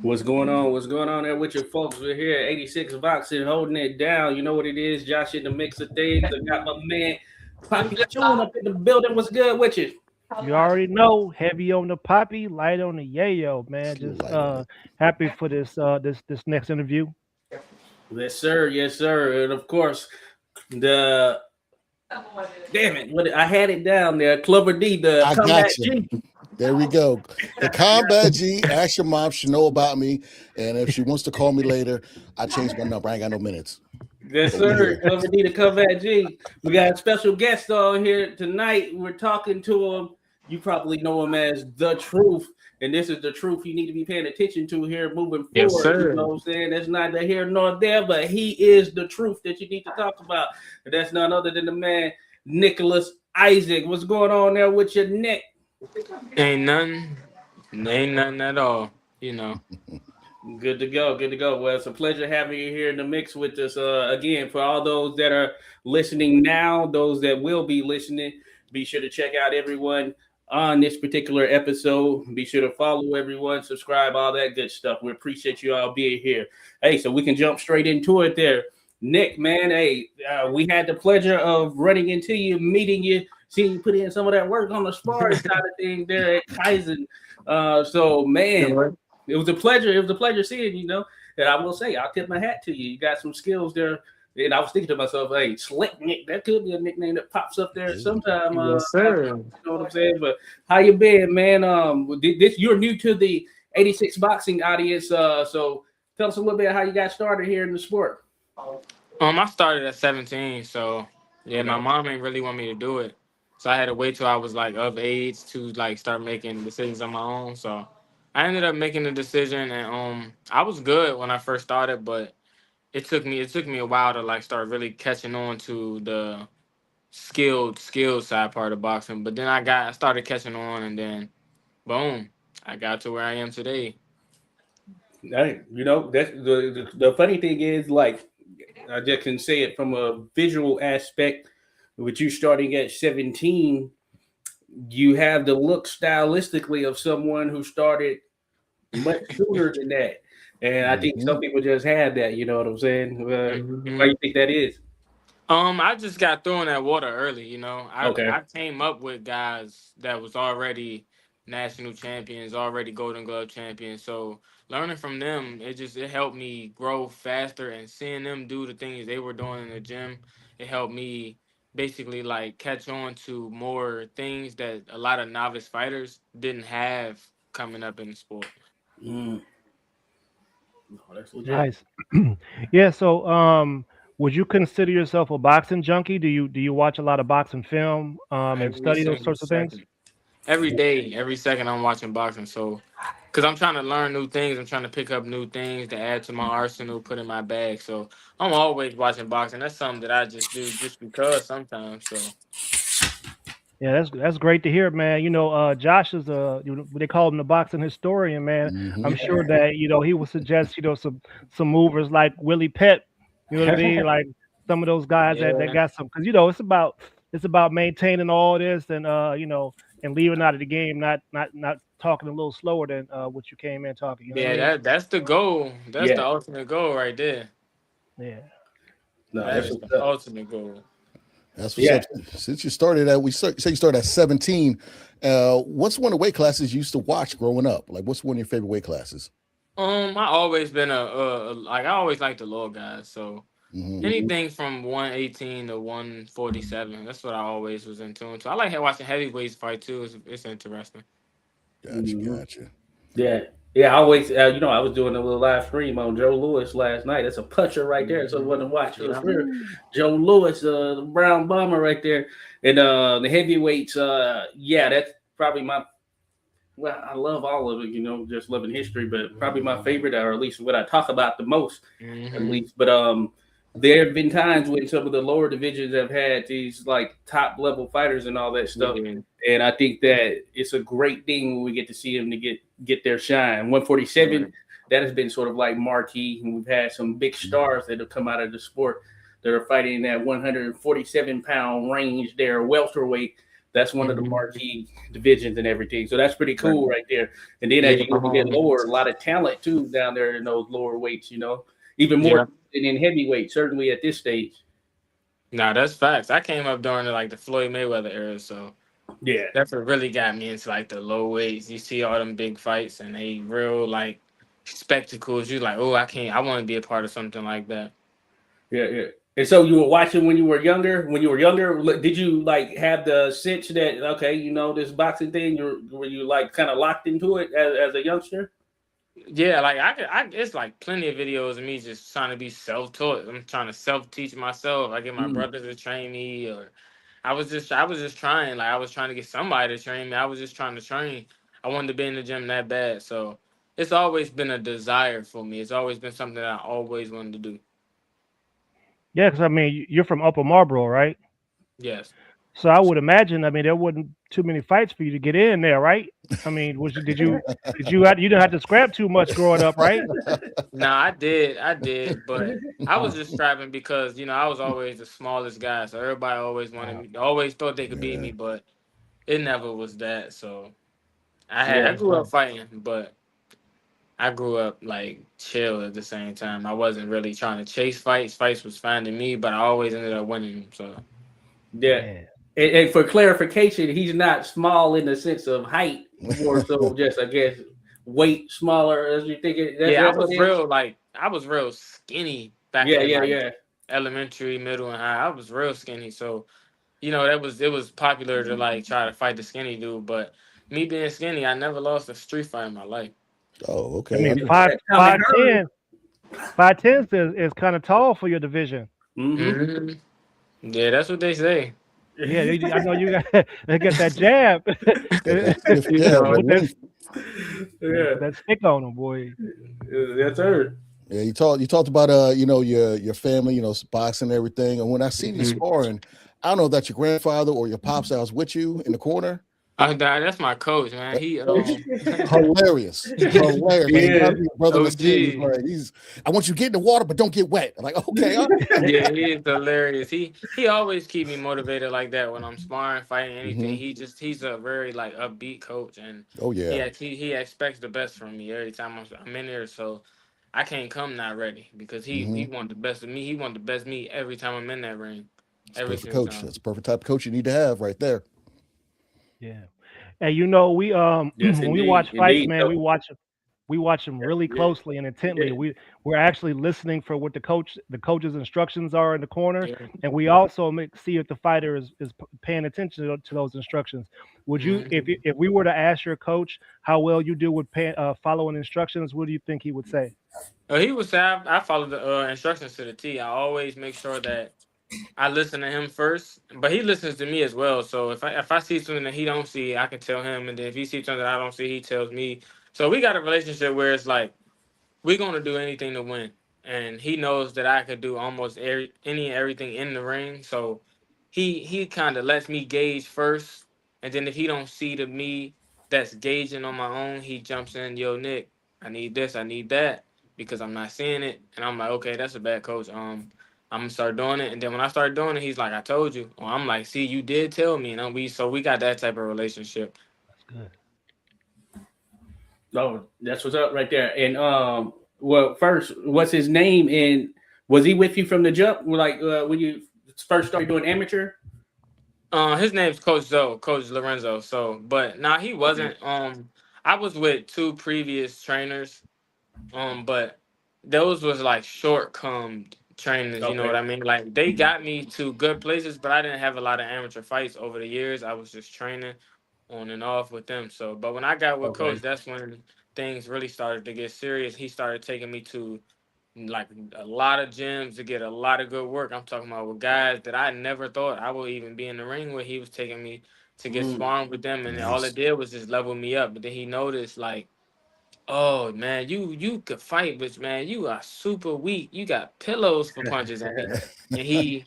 What's going on? What's going on there with your folks? We're here at 86 Boxing, holding it down. You know what it is. Josh in the mix of things. I got my man Poppy June up in the building. What's good with you? You already know, heavy on the poppy, light on the yayo, man. Just a little Just light on it. happy for this next interview. Yes, sir. Yes, sir. And of course, the damn it, what I had it down there. Clover D, the I Combat got you. G. There we go. The Combat G. Ask your mom. She know about me, and if she wants to call me later, I changed my number. I ain't got no minutes. Yes, But we sir. here. Clover D, the Combat G. We got a special guest on here tonight. We're talking to him. You probably know him as The Truth. And this is the truth you need to be paying attention to here moving forward. Yes, sir. You know what I'm saying? That's neither here nor there, but he is the truth that you need to talk about. And that's none other than the man, Nicholas Isaac. What's going on there with your neck? Ain't nothing at all. You know. Good to go. Good to go. Well, it's a pleasure having you here in the mix with us. Again, for all those that are listening now, those that will be listening, be sure to check out everyone on this particular episode. Be sure to follow everyone, subscribe, all that good stuff. We appreciate you all being here. Hey, so we can jump straight into it there. Nick, man, hey, we had the pleasure of running into you, meeting you, seeing you put in some of that work on the sparring side of things there at Kaizen. So, man, it was a pleasure. It was a pleasure seeing you. And I will say, I'll tip my hat to you. You got some skills there. And I was thinking to myself, hey, Slick Nick, that could be a nickname that pops up there sometime. Yes, sir. You know what I'm saying? But how you been, man? You're new to the 86 boxing audience. So tell us a little bit how you got started here in the sport. I started at 17, so yeah, my mom ain't really want me to do it. So I had to wait till I was like of age to like start making decisions on my own. So I ended up making the decision, and I was good when I first started, but it took me a while to like start really catching on to the skilled side part of boxing. But then I started catching on, and then boom, I got to where I am today. Hey, that's the funny thing is, like, I just can say it from a visual aspect. With you starting at 17, you have the look stylistically of someone who started much sooner than that. And I think some people just have that, you know what I'm saying? Why hmm do you think that is? I just got thrown that water early. I Okay. I came up with guys that was already national champions, already Golden Glove champions. So learning from them, it helped me grow faster, and seeing them do the things they were doing in the gym, it helped me basically like catch on to more things that a lot of novice fighters didn't have coming up in the sport. Mm. Oh, that's legit. Nice. Yeah. So, would you consider yourself a boxing junkie? Do you watch a lot of boxing film and Every study those single sorts of things? second. Every day, every second, I'm watching boxing. So, because I'm trying to learn new things, I'm trying to pick up new things to add to my arsenal, put in my bag. So, I'm always watching boxing. That's something that I just do just because sometimes. So, Yeah, that's great to hear, man. Josh is they call him the boxing historian, man. Mm-hmm. I'm sure that he would suggest some movers like Willie Pett. You know what I mean? Like some of those guys that yeah, got some, because it's about maintaining all this and and leaving out of the game, not talking a little slower than what you came in talking. You know what I yeah, mean? that's the goal. That's Yeah. the ultimate goal right there. Yeah. No, That that's is the what's up. ultimate goal. That's what's Yeah. up. Since you started at, say you started at 17. What's one of the weight classes you used to watch growing up? Like, what's one of your favorite weight classes? I always been I always like the little guys. So Mm-hmm. Mhm. anything from 118 to 147. That's what I always was in tune to. I like watching heavyweights fight too. It's interesting. Gotcha, Mhm. gotcha. Yeah. Yeah, I always, I was doing a little live stream on Joe Lewis last night. That's a puncher right there. So hmm what to watch for Yeah. sure. Joe Lewis, the brown bomber right there. And the heavyweights, yeah, that's probably my Well, I love all of it, just loving history, but probably my favorite, or at least what I talk about the most, at Hmm. least. But there have been times when some of the lower divisions have had these like top level fighters and all that stuff, Yeah. and I think that it's a great thing when we get to see them to get their shine. Right. 147, that has been sort of like marquee, and we've had some big stars that have come out of the sport that are fighting in that 147-pound range there, welterweight. That's one of the Hmm. marquee divisions and everything. So that's pretty Right. cool right there. And then as Yeah. you look a bit lower, a lot of talent too down there in those lower weights, even more Yeah. than in heavyweight, certainly at this stage. Nah, that's facts. I came up during like the Floyd Mayweather era, so Yeah. that's what really got me into like the low weights. You see all them big fights and they real like spectacles. You like, oh, I want to be a part of something like that. Yeah, yeah. And so you were watching when you were younger. When you were younger, did you like have the sense that okay, this boxing thing? Were you like kind of locked into it as a youngster? Yeah, like it's like plenty of videos of me just trying to be self-taught. I'm trying to self-teach myself. I get my Mm. brothers to train me, or I was just trying. Like I was trying to get somebody to train me. I was just trying to train. I wanted to be in the gym that bad. So it's always been a desire for me. It's always been something that I always wanted to do. Yeah, because I mean, you're from Upper Marlboro, right? Yes. So I would imagine, I mean, there wasn't too many fights for you to get in there, right? I mean, you didn't have to scrap too much growing up, right? No, I did, but I was just striving because I was always the smallest guy, so everybody always wanted me, always thought they could beat Yeah. me, but it never was that. So I Yeah. grew up fighting, but I grew up like chill at the same time. I wasn't really trying to chase fights. Fights was finding me, but I always ended up winning them. So Yeah. Yeah. And for clarification, he's not small in the sense of height, more so just I guess weight smaller as you think it. yeah, That's what it is. I was real skinny back Yeah, in yeah, like yeah. elementary, middle, and high. I was real skinny, so it was popular to like try to fight the skinny dude, but me being skinny, I never lost a street fight in my life. Oh, I okay. mean, That Tommy Hearn. 5'10" is kind of tall for your division. Mm-hmm. Hmm. Yeah, that's what they say. Yeah, I know you got they got that jab. Got that stiff You jab know, Put that underneath. Yeah, put that stick on him, boy. that's her. Yeah, you talked about your family, boxing and everything. And when I seen you mhm. sparring, I don't know if that's your grandfather or your pops that was with you in the corner. That's my coach, man. Uh, He Coach, hilarious, hilarious. Like, he Yeah. reminds me of a brother in the series. OG. Like, I want you to get in the water, but don't get wet. I'm like, okay, all right. Yeah, he is hilarious. He always keep me motivated like that when I'm sparring, fighting, anything. Hmm. He's a very like upbeat coach, and Oh he yeah. he expects the best from me every time I'm in there. So I can't come not ready because he Hmm. want the best of me. He want the best of me every time I'm in that ring, It's a every perfect single coach. time. That's a perfect type of coach you need to have right there. Yeah. And we Yes, when we indeed, watch fights, indeed. man, So, we watch them really yeah, closely and intently. yeah. We're actually listening for what the coach's instructions are in the corner, Yeah. and we also see if the fighter is paying attention to those instructions. Would you, Mhm. if we were to ask your coach how well you do with following instructions, what do you think he would say? He would say I follow the instructions to the T. I always make sure that I listen to him first, but he listens to me as well. So if I see something that he don't see, I can tell him, and then if he sees something that I don't see, he tells me. So we got a relationship where it's like we're gonna do anything to win, and he knows that I could do almost any and everything in the ring. So he kind of lets me gauge first, and then if he don't see the me that's gauging on my own, he jumps in. Yo, Nick, I need this, I need that, because I'm not seeing it, and I'm like, okay, that's a bad coach. I'm gonna start doing it, and then when I start doing it, he's like, I told you. Or I'm like, see, you did tell me, and we got that type of relationship. That's good. Oh, that's what's up right there. And well, first, what's his name? And was he with you from the jump? Like when you first started doing amateur? His name's Coach Zoe, Coach Lorenzo. So, but nah, he Okay. wasn't. I was with two previous trainers. But those was like short-combed trainers. You know what Okay. I mean? Like they got me to good places, but I didn't have a lot of amateur fights over the years. I was just training on and off with them. So, but when I got with Coach, Okay. that's when things really started to get serious. He started taking me to like a lot of gyms to get a lot of good work. I'm talking about with guys that I never thought I would even be in the ring with. He was taking me to get sparring with them, and all Nice. it did was just level me up. But then he noticed like, oh man, you could fight, but man, you are super weak. You got pillows for punches, and he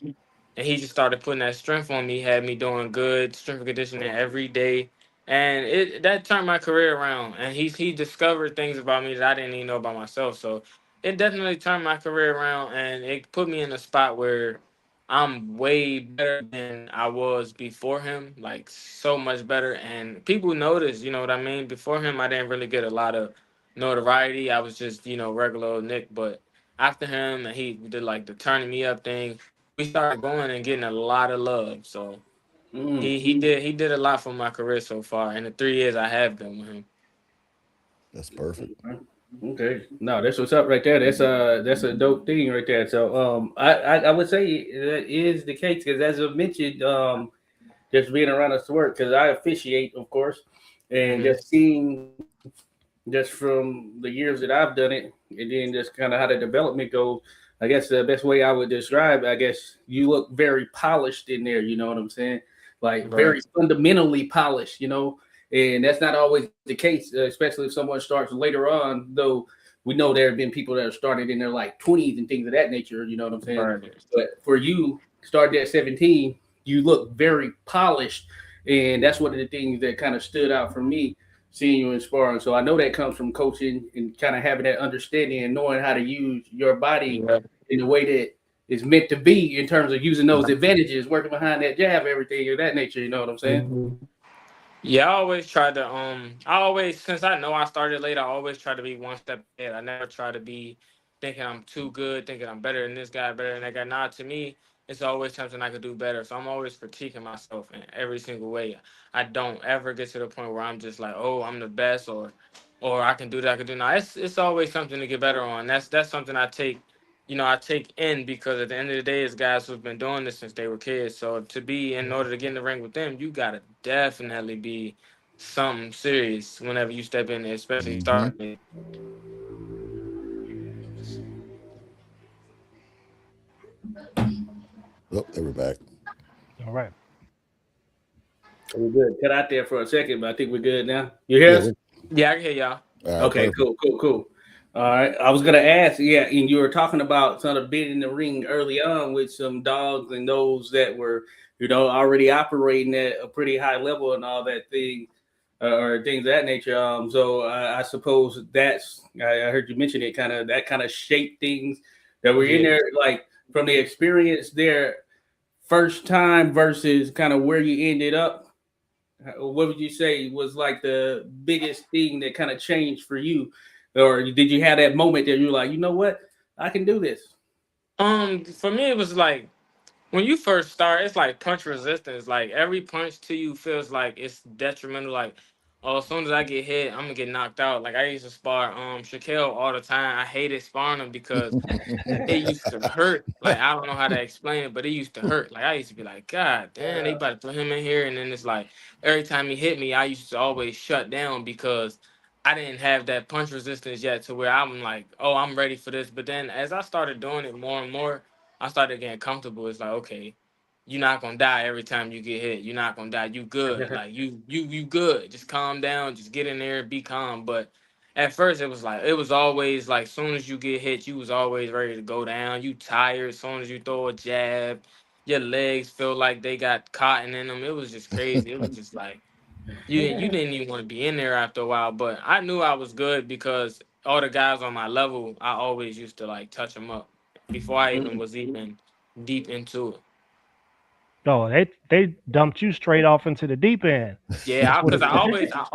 and he just started putting that strength on me. Had me doing good strength and conditioning every day, and it that turned my career around. And he discovered things about me that I didn't even know about myself. So it definitely turned my career around, and it put me in a spot where I'm way better than I was before him, like so much better. And people notice, you know what I mean? Before him, I didn't really get a lot of notoriety. I was just, regular old Nick. But after him, and he did like the turning me up thing, we started going and getting a lot of love. So he did a lot for my career so far in the 3 years I have been with him. That's perfect. Okay, no, that's what's up right there. That's a dope thing right there. So I would say that is the case because as I mentioned, just being around us to work because I officiate, of course, and Mhm. just seeing just from the years that I've done it, and then just kind of how the development goes. I guess the best way I would describe, I guess you look very polished in there. You know what I'm saying? Like Right. very fundamentally polished. And that's not always the case, especially if someone starts later on. Though we know there have been people that have started in their like 20s and things of that nature. You know what I'm saying? Right. But for you, started at 17, you look very polished, and that's one of the things that kind of stood out for me seeing you in sparring. So I know that comes from coaching and kind of having that understanding and knowing how to use your body Yeah. in the way that is meant to be in terms of using those advantages, working behind that jab, everything of that nature. You know what I'm saying? Mhm. Yeah, I always try to I always since I know I started late, I always try to be one step ahead. I never try to be thinking I'm too good, thinking I'm better than this guy, better than that guy. Nah, to me, it's always something I could do better. So I'm always critiquing myself in every single way. I don't ever get to the point where I'm just like, oh, I'm the best or I can do that, I can do that. It's always something to get better on. That's something I take in because at the end of the day, it's guys who've been doing this since they were kids. So to be in order to get in the ring with them, you gotta definitely be something serious whenever you step in there, especially Mm-hmm. starting. Oh, they were back. All right. We're good. Cut out there for a second, but I think we're good now. You hear Yeah. us? Yeah, I can hear y'all. All right, Okay, perfect. cool. All right. I was gonna ask, yeah, and you were talking about sort of being in the ring early on with some dogs and those that were, already operating at a pretty high level and all that thing, or things of that nature. So I suppose I heard you mention it, that kind of shaped things that were in Yeah. there, like from the experience there, first time versus kind of where you ended up. What would you say was like the biggest thing that kind of changed for you, or did you have that moment that you're like, you know what, I can do this? For me, it was like when you first start, it's like punch resistance. Like every punch to you feels like it's detrimental. Like, oh, as soon as I get hit, I'm gonna get knocked out. Like I used to spar Shaquille all the time. I hated sparring him because it used to hurt. Like I don't know how to explain it, but it used to hurt. Like I used to be like, God damn, they about to put him in here, and then it's like every time he hit me, I used to always shut down because I didn't have that punch resistance yet to where I'm like, oh, I'm ready for this. But then as I started doing it more and more, I started getting comfortable. It's like, okay, you're not gonna die every time you get hit. You're not gonna die. You good. Like you good. Just calm down. Just get in there. Be calm. But at first it was always like soon as you get hit, you was always ready to go down. You tired as soon as you throw a jab. Your legs feel like they got cotton in them. It was just crazy. It was just like you didn't even want to be in there after a while. But I knew I was good because all the guys on my level, I always used to like touch them up before I even was even deep into it. Oh, they dumped you straight off into the deep end. Yeah, That's what because it. I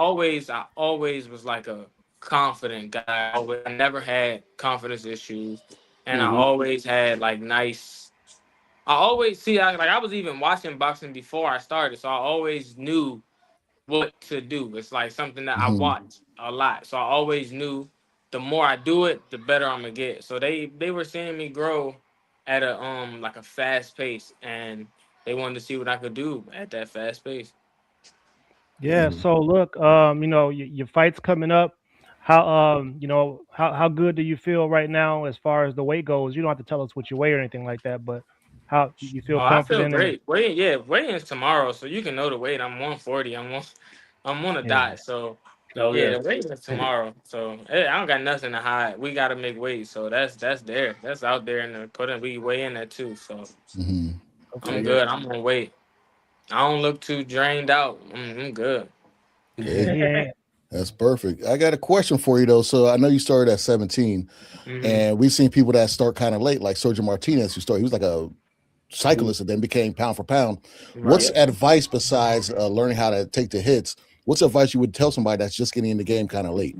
always was like a confident guy. I never had confidence issues, and I Mm-hmm. always had like nice. I always see, I was even watching boxing before I started, so I always knew what to do. It's like something that I Mhm. watch a lot, so I always knew the more I do it, the better I'm gonna get. So they were seeing me grow at a like a fast pace, and they wanted to see what I could do at that fast pace. Yeah. So look, your fight's coming up. How good do you feel right now as far as the weight goes? You don't have to tell us what you weigh or anything like that, but How you feel Oh, I feel confident in it? great. Weigh-in's tomorrow, so you can know the weight. I'm 140. I'm on a Yeah. diet, so Oh yeah, yeah. the weigh-in's tomorrow. So I don't got nothing to hide. We got to make weight, so that's there. That's out there, and we weigh in that too. So Hmm. I'm Okay. good. I'm on weight. I don't look too drained out. I'm good. Yeah, Hey, he ain't. that's perfect. I got a question for you though. So I know you started at 17, Hmm. and we've seen people that start kind of late, like Sergio Martinez, who started. He was like a cyclist and then became pound for pound. What's Right. Yeah. advice besides learning how to take the hits? What's advice you would tell somebody that's just getting in the game kind of late?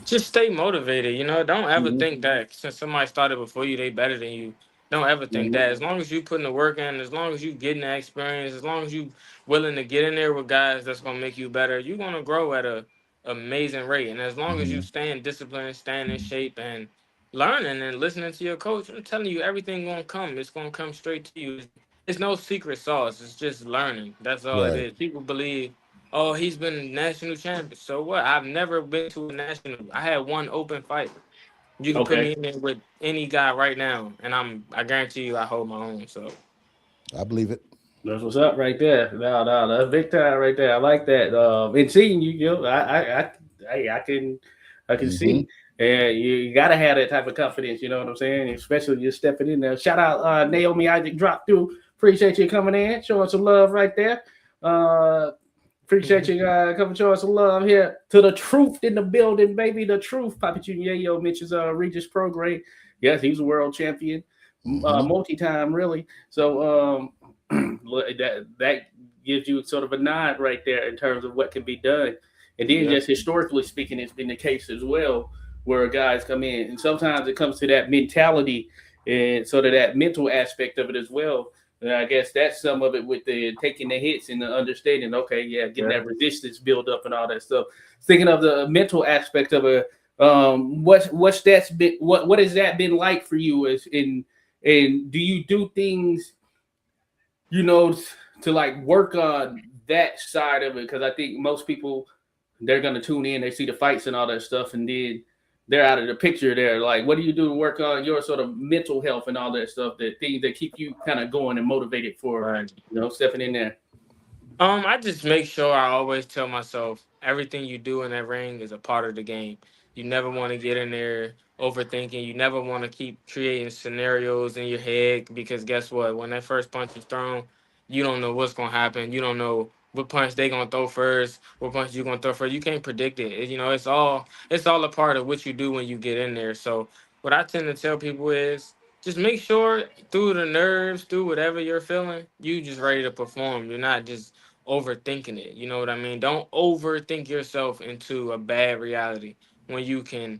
Just stay motivated. Don't ever Mhm. think that since somebody started before you, they better than you. Don't ever think Mhm. that. As long as you putting the work in, as long as you getting the experience, as long as you willing to get in there with guys that's gonna make you better, you're gonna grow at a amazing rate. And as long as you Hmm. staying disciplined, staying in shape, and learning and listening to your coach, I'm telling you, everything gonna come. It's gonna come straight to you. It's no secret sauce. It's just learning. That's all it Right. is. People believe, oh, he's been national champion. So what? I've never been to a national. I had one open fight. You can put Okay. me in there with any guy right now, and I guarantee you, I hold my own. So I believe it. That's what's up right there. No, that's big time right there. I like that. And seeing you, I can Hmm. see, and you gotta have that type of confidence. You know what I'm saying? Especially you stepping in there. Shout out Naomi Isaac drop through. Appreciate you coming in, showing some love right there. Uh, Appreciate you coming showing some love here to the truth in the building, baby. The truth. Papa Junior Yo mentions Regis Prograde. Yes, he's a world champion, Hmm. multi-time really. So that gives you sort of a nod right there in terms of what can be done. And then yeah, just historically speaking, it's been the case as well where guys come in, and sometimes it comes to that mentality and sort of that mental aspect of it as well. And I guess that's some of it with the taking the hits and the understanding. Okay, yeah, getting yeah. that resistance build up and all that stuff. Thinking of the mental aspect of it, what's that's been what has that been like for you? As in, and do you do things you know, to like work on that side of it? Because I think most people they're gonna tune in, they see the fights and all that stuff, and then they're out of the picture. There, like, what do you do to work on your sort of mental health and all that stuff? The things that keep you kind of going and motivated for Right. stepping in there. I just make sure I always tell myself everything you do in that ring is a part of the game. You never want to get in there overthinking. You never want to keep creating scenarios in your head because guess what? When that first punch is thrown, you don't know what's gonna happen. You don't know what punch they gonna throw first, what punch you gonna throw first. You can't predict it. It's all a part of what you do when you get in there. So what I tend to tell people is just make sure through the nerves, through whatever you're feeling, you just ready to perform. You're not just overthinking it. You know what I mean? Don't overthink yourself into a bad reality when you can,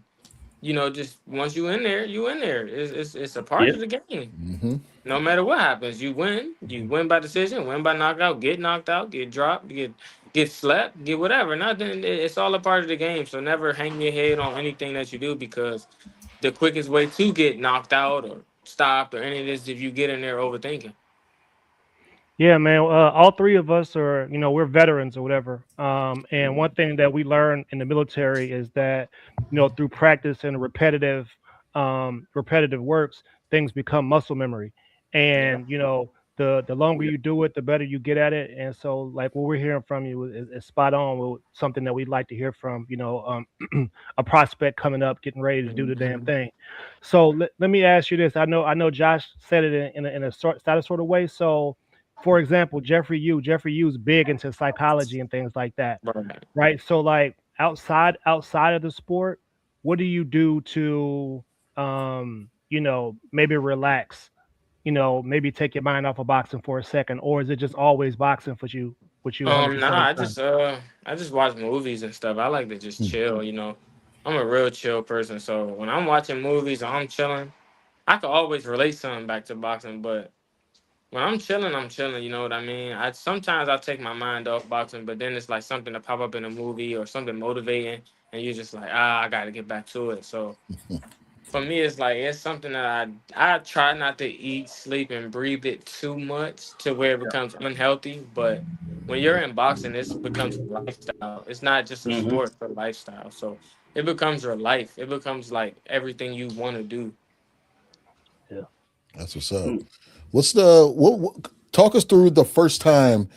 just once you in there, you in there. It's a part Yeah. of the game. Hmm. No matter what happens, you win. You win by decision, win by knockout, get knocked out, get dropped, get slapped, get whatever. Nothing. It's all a part of the game. So never hang your head on anything that you do because the quickest way to get knocked out or stopped or any of this if you get in there overthinking. Yeah, man. All three of us are, we're veterans or whatever. And one thing that we learn in the military is that, through practice and repetitive works, things become muscle memory. Yeah. And the longer you do it, the better you get at it. And so, like what we're hearing from you is spot on with something that we'd like to hear from, a prospect coming up, getting ready to do the damn Mhm. thing. So let me ask you this. I know Josh said it in a sort of way. So for example, Jeffrey Yu's big into psychology and things like that, Right. right? So like outside of the sport, what do you do to maybe relax, maybe take your mind off of boxing for a second, or is it just always boxing for you with you 100% Nah, of I the time? just watch movies and stuff. I like to just chill. I'm a real chill person, so when I'm watching movies or I'm chilling, I can always relate something back to boxing, but when I'm chilling, you know what I mean? I sometimes I take my mind off boxing, but then it's like something to pop up in a movie or something motivating and you're just like, I gotta get back to it. So for me, it's like it's something that I try not to eat, sleep, and breathe it too much to where it becomes unhealthy. But when you're in boxing, this becomes a lifestyle. It's not just a Mm-hmm. sport, but a lifestyle. So it becomes your life. It becomes like everything you want to do. Yeah. That's what's up. Talk us through the first time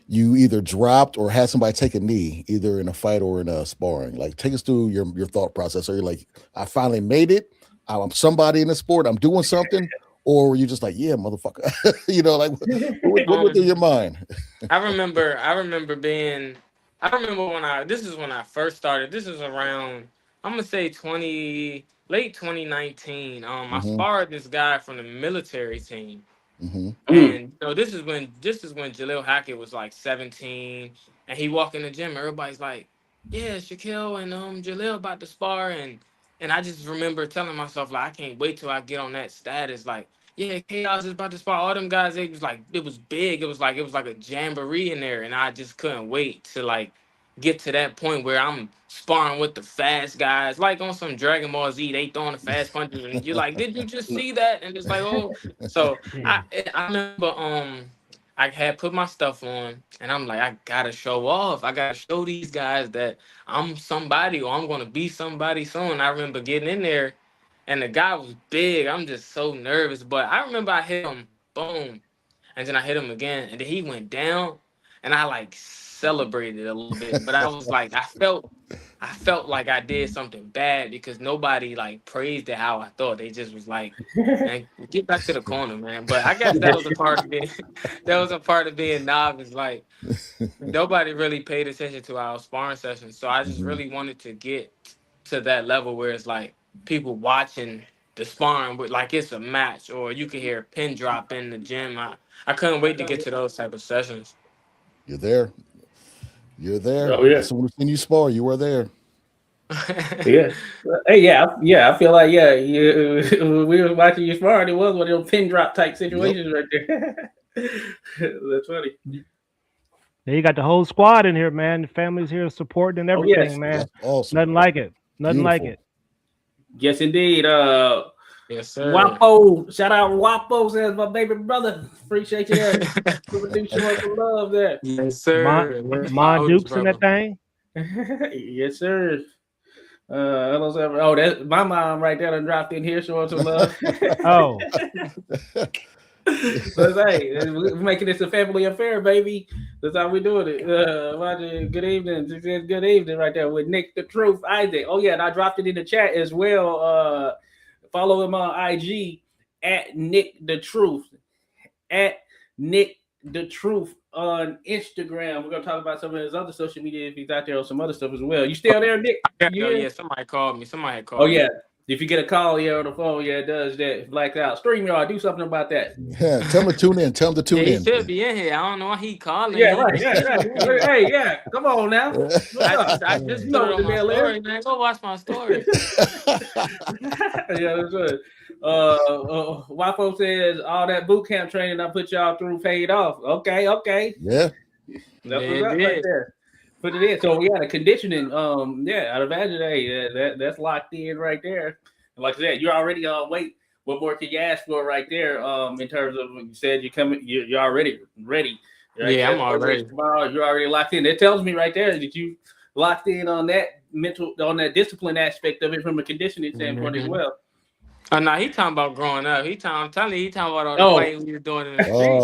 you either dropped or had somebody take a knee, either in a fight or in a sparring. Like, take us through your thought process. Are you like, I finally made it? I'm somebody in the sport. I'm doing something. Or were you just like, yeah, motherfucker? You know, like what went through your mind? I remember this is when I first started. This is around, I'm gonna say late 2019. I Mm-hmm. sparred this guy from the military team. Mm-hmm. And you know, this is when Jaleel Hackett was like 17, and he walked in the gym. Everybody's like, "Yeah, Shaquille and Jaleel about to spar," and I just remember telling myself like, I can't wait till I get on that status. Like, yeah, Chaos is about to spar. All them guys, it was big. It was like a jamboree in there, and I just couldn't wait to like get to that point where I'm sparring with the fast guys, like on some Dragon Ball Z. They throwing the fast punches, and you're like, "Did you just see that?" And it's like, oh, so. I remember I had put my stuff on and I'm like, I gotta show off. I gotta show these guys that I'm somebody or I'm gonna be somebody soon. I remember getting in there and the guy was big. I'm just so nervous. But I remember I hit him, boom, and then I hit him again, and then he went down and I like celebrated a little bit. But I was like, I felt like I did something bad because nobody like praised it how I thought. They just was like, "Man, get back to the corner, man." But I guess that was a part of being novice. Like nobody really paid attention to our sparring sessions. So I just really wanted to get to that level where it's like people watching the sparring with like it's a match, or you can hear a pin drop in the gym. I couldn't wait to get to those type of sessions. You're there. You're there. Oh, yeah. As soon as you spar, you were there. Yeah. Hey, yeah. I feel like we were watching you spar, and it was one of those pin drop type situations right there. That's funny. Yeah, you got the whole squad in here, man. The family's here supporting and everything, yes. man. That's awesome. Nothing like it. Nothing like it. Yes, indeed. Yes, sir. Wapo, shout out Wapo, says my baby brother. Appreciate you there. Showing some love there. Yes, sir. Mon Dukes in that thing. Yes, sir. Hello, sir. Oh, that's my mom right there and dropped in here showing some love. Oh. But hey, we're making this a family affair, baby. That's how we're doing it. Roger, good evening. Good evening right there with Nick the Truth Isaac. Oh, yeah, and I dropped it in the chat as well. Follow him on IG at Nick the Truth. At Nick the Truth on Instagram. We're gonna talk about some of his other social media if he's out there on some other stuff as well. You still there, Nick? Yeah, somebody called me. Somebody had called me. me. Oh, yeah. If you get a call here on the phone, yeah, it does that. Blacked out. StreamYard, do something about that. Yeah, tell him to tune in. Tell him to tune in. He should be in here. I don't know why he calling. Yeah, right. Yeah. Hey, yeah. Come on now. I just put it on my story, man. Go watch my story. Yeah, that's good. Wapo says all that boot camp training I put y'all through paid off. Okay. Yeah. That's what's up right there. Put it in. So we had a conditioning. I'd imagine that's locked in right there. And like I said, you're already on weight. What more can you ask for right there? In terms of you said you're already ready. Right? Yeah, I'm already. Tomorrow you're already locked in. It tells me right there that you locked in on that discipline aspect of it from a conditioning standpoint as well. Oh no, he talking about growing up. I'm telling you, he talking about all the fighting we were doing in the street.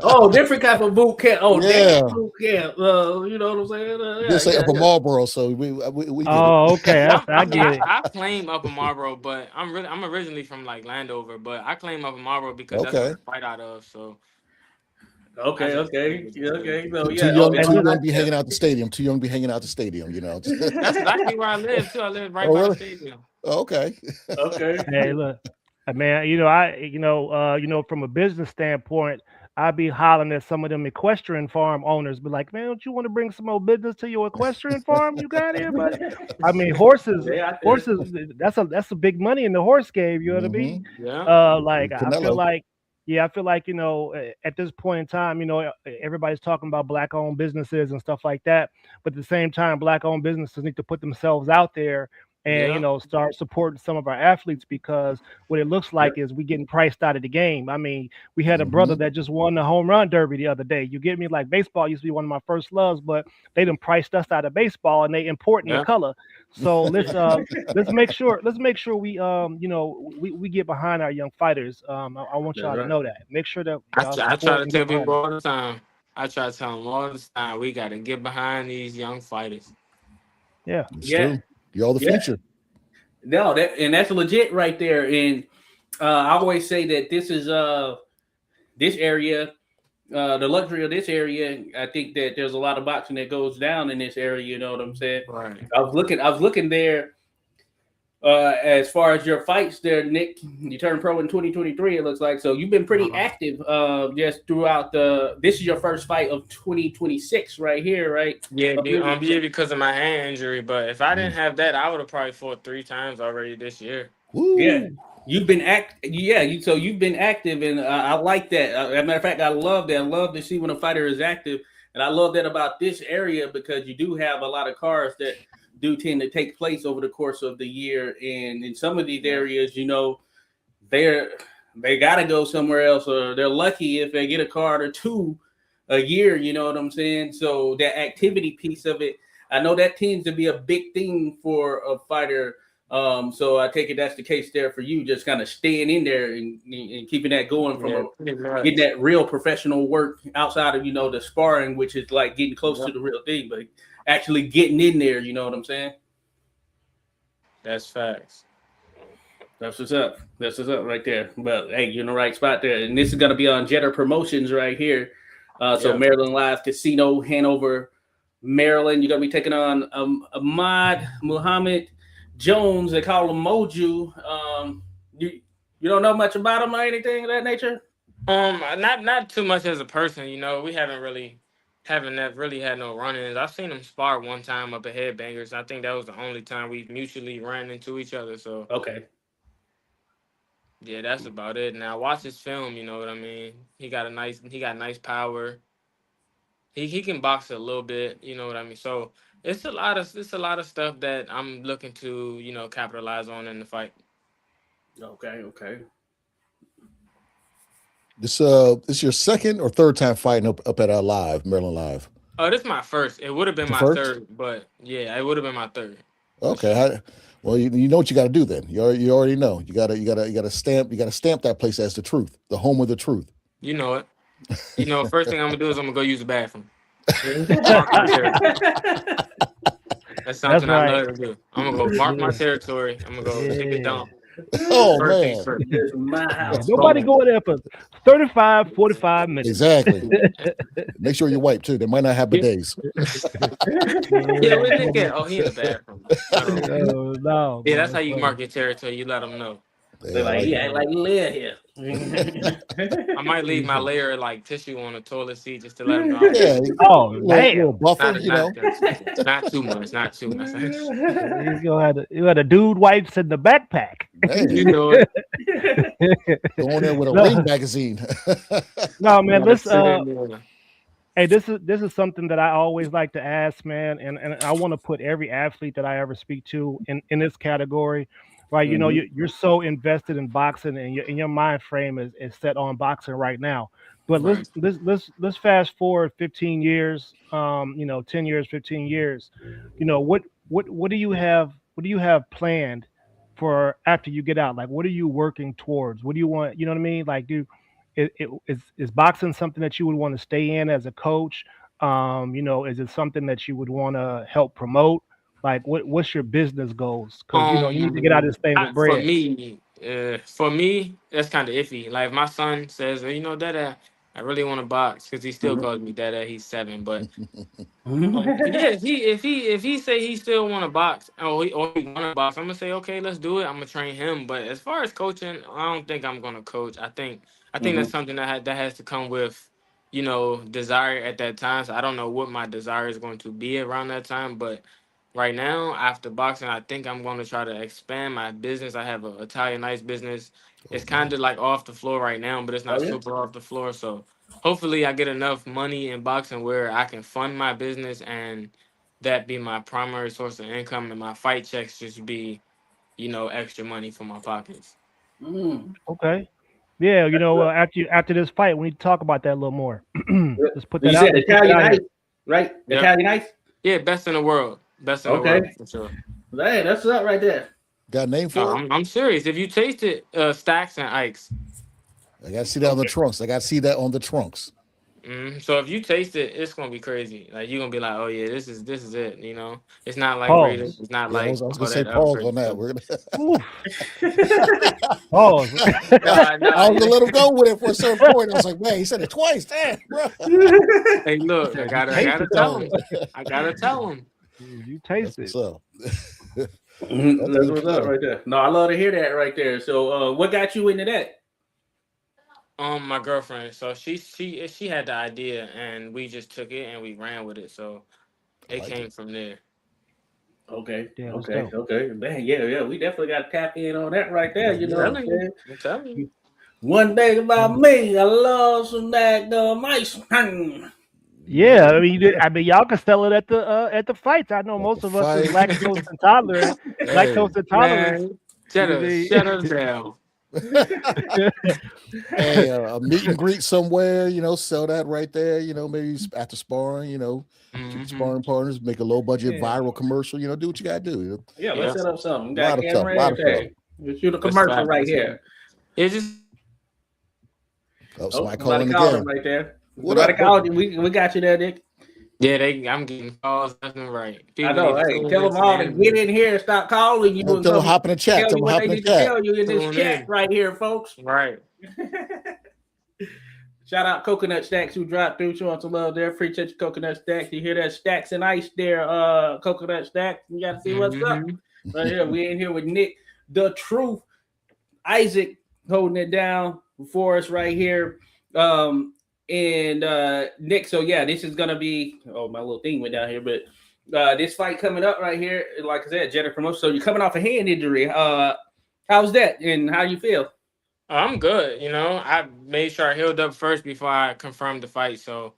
Oh, different type of boot camp. Oh, yeah, boot camp. You know what I'm saying? Just say Upper Marlboro, so we okay. I get it. I claim Upper Marlboro, but I'm originally from like Landover, but I claim Upper Marlboro because that's where I fight out of. So. Okay. So, too young to be hanging out the stadium. Too young to be hanging out the stadium. You know. That's exactly where I live too. I live right by the stadium. Okay. Hey, look, man. From a business standpoint, I'd be hollering at some of them equestrian farm owners, be like, man, don't you want to bring some more business to your equestrian farm you got here, buddy? I mean, horses. That's a big money in the horse game. You know what I mean? Yeah. I feel like, at this point in time, everybody's talking about Black-owned businesses and stuff like that. But at the same time, Black-owned businesses need to put themselves out there and Yeah. start supporting some of our athletes, because what it looks like is we getting priced out of the game. I mean, we had a brother Mhm. that just won the home run derby the other day. You get me? Like, baseball used to be one of my first loves, but they done priced us out of baseball, and they importing the Yeah. color. So let's make sure we we get behind our young fighters. I want That's y'all to right. know that. Make sure that I, y'all I try support to and get tell behind people them. all the time. I try to tell them all the time. We got to get behind these young fighters. Yeah. It's Yeah, true. You're all the yeah. future. No, that's legit right there. And I always say that this area, the luxury of this area. I think that there's a lot of boxing that goes down in this area. You know what I'm saying? Right. I was looking there. As far as your fights there, Nick, you turned pro in 2023. It looks like, so you've been pretty Uh-huh. active. Just throughout this is your first fight of 2026 right here, right? Yeah, Up here. yeah, because of my hand injury. But if I didn't Mm. have that, I would have probably fought 3 times already this year. Yeah, Woo. you've been Yeah, so you've been active, and I like that. As a matter of fact, I love that. I love to see when a fighter is active, and I love that about this area because you do have a lot of cars that do tend to take place over the course of the year, and in some of these Yeah. areas, they're they got to go somewhere else, or they're lucky if they get a card or two a year. You know what I'm saying? So that activity piece of it, I know that tends to be a big thing for a fighter. So I take it that's the case there for you, just kind of staying in there and keeping that going Yeah, pretty getting much. that real professional work outside of the sparring, which is like getting close Yeah, to the real thing, but actually getting in there. You know what I'm saying? that's facts. That's what's up. That's what's up right there. But hey, you're in the right spot there. And this is going to be on Jetter Promotions right here. So Yeah. Maryland Live Casino, Hanover, Maryland. You're going to be taking on Ahmad Muhammad Jones. They call him Moju. You don't know much about him or anything of that nature? Not too much as a person. We haven't really had no run-ins. I've seen him spar one time up at Headbangers. I think that was the only time we mutually ran into each other. So Okay. yeah, that's about it. Now watch his film. You know what I mean? He got nice power. He can box a little bit. You know what I mean? So it's a lot of stuff that I'm looking to capitalize on in the fight. Okay. Okay. This your second or third time fighting up at Maryland Live. Oh, this is my first. It would have been The my first? third, but yeah, it would have been my third for Okay. sure. Well, you know what you got to do then. You already know. You gotta stamp that place as the truth, the home of the truth. You know it. First thing I'm gonna do is I'm gonna go use the bathroom. Mark my territory. That's That's something I right. love to do. I'm gonna go mark my territory. I'm gonna go take a Yeah. dump. Oh First things man, first. This is my Yeah. house. Nobody Boom. go there for 35, 45 minutes. exactly. Make sure you wipe too. They might not have Yeah, bidets. yeah, where Nick at? Oh, he in the bathroom. Oh. No, Yeah, that's man. how you mark your territory. You let them know. They're Yeah, I like, like he it. act like he live here. I might leave my layer of like tissue on the toilet seat just to let them know I was Yeah, there. Oh, little damn. buffer, Not you know. not too much. Not too much. You had a dude wipes in the backpack. You Man, know it. go in there with a No, Ring magazine. no, You man. gotta Let's sit in there. Hey, this is something that I always like to ask, man, and I want to put every athlete that I ever speak to in this category, right? Mhm. You're so invested in boxing, and your mind frame is set on boxing right now. But let's Right. let's let's let's fast forward 15 years, 10 years, 15 years. What do you have? What do you have planned for after you get out? Like, what are you working towards? What do you want? You know what I mean? Like, is boxing something that you would want to stay in as a coach? Is it something that you would want to help promote? Like, what's your business goals? Because you need to get out of this thing with For bread. me, that's kind of iffy. Like my son says, well, Dada, I really want to box because he still calls me Dada. He's 7, but yeah, if he say he still want to box or he want to box, I'm gonna say okay, let's do it. I'm gonna train him. But as far as coaching, I don't think I'm gonna coach. I think that's Mhm. something that has to come with desire at that time. So I don't know what my desire is going to be around that time, but right now after boxing, I think I'm going to try to expand my business. I have a Italian ice business. Oh It's kind man, of like off the floor right now, but it's Oh not yeah. super off the floor. So hopefully I get enough money in boxing where I can fund my business and that be my primary source of income, and my fight checks just be, extra money for my pockets. Okay. Yeah, after this fight, we need to talk about that a little more. Let's put that You out. said Let's put that Italian out ice, here. right? Yep. Italian ice. Yeah, best in the world. Best in the Okay. world for sure. Hey, that's up right there. Got a name for it? I'm serious. If you taste it, Stacks and Ike's. I got to see that on the trunks. I got to see that on the trunks. So if you taste it, it's gonna be crazy. Like you're gonna be like, oh yeah, this is it. It's not like Pause. Raiders. It's not Yeah, like I was all gonna say that pause other on that. stuff. We're gonna. Pause. I was gonna let him go with it for a certain point. I was like, man, he said it twice. Damn, bro. Hey, look, I gotta tell him. I gotta tell him. You taste it. So That's what's up right there. No, I love to hear that right there. So, what got you into that? My girlfriend. So she had the idea, and we just took it and we ran with it. So it came from there. Okay. Yeah, that's Okay. dope. Okay. Man, yeah. We definitely got to tap in on that right there. You know what I'm saying? I'm telling you. One thing about me, I love some daggum ice. Yeah, I mean, y'all can sell it at the fights. I know most of us is fight. lactose intolerant. Lactose intolerant. Man, shut us down. Hey, a meet and greet somewhere, sell that right there, maybe after sparring, keep sparring partners, make a low budget viral commercial, do what you gotta do. Yeah, let's set up something. A lot Got of stuff, camera a lot of everything. Let's shoot a commercial right here. It's just Somebody Somebody calling called again. him right there. What Somebody up, called you. We got you there, Nick. yeah, I'm getting calls left and right. I know. Hey, tell them all to get in here and stop calling you. Tell them hop in the chat. Tell Tell you them what hop they in the need to chat. tell you in this Tune chat in. right here, folks. Right. Shout out Coconut Stacks who dropped through, showing some love there. Free touch Coconut Stacks. You hear that Stacks and Ice there, Coconut Stacks. You got to see what's up. Right here, we in here with Nick, the Truth, Isaac holding it down for us right here. And Nick, so yeah, this is gonna be my little thing went down here, but this fight coming up right here, like I said, Jennifer promotion. So you're coming off a hand injury. How's that and how you feel? I'm good. I made sure I healed up first before I confirmed the fight. So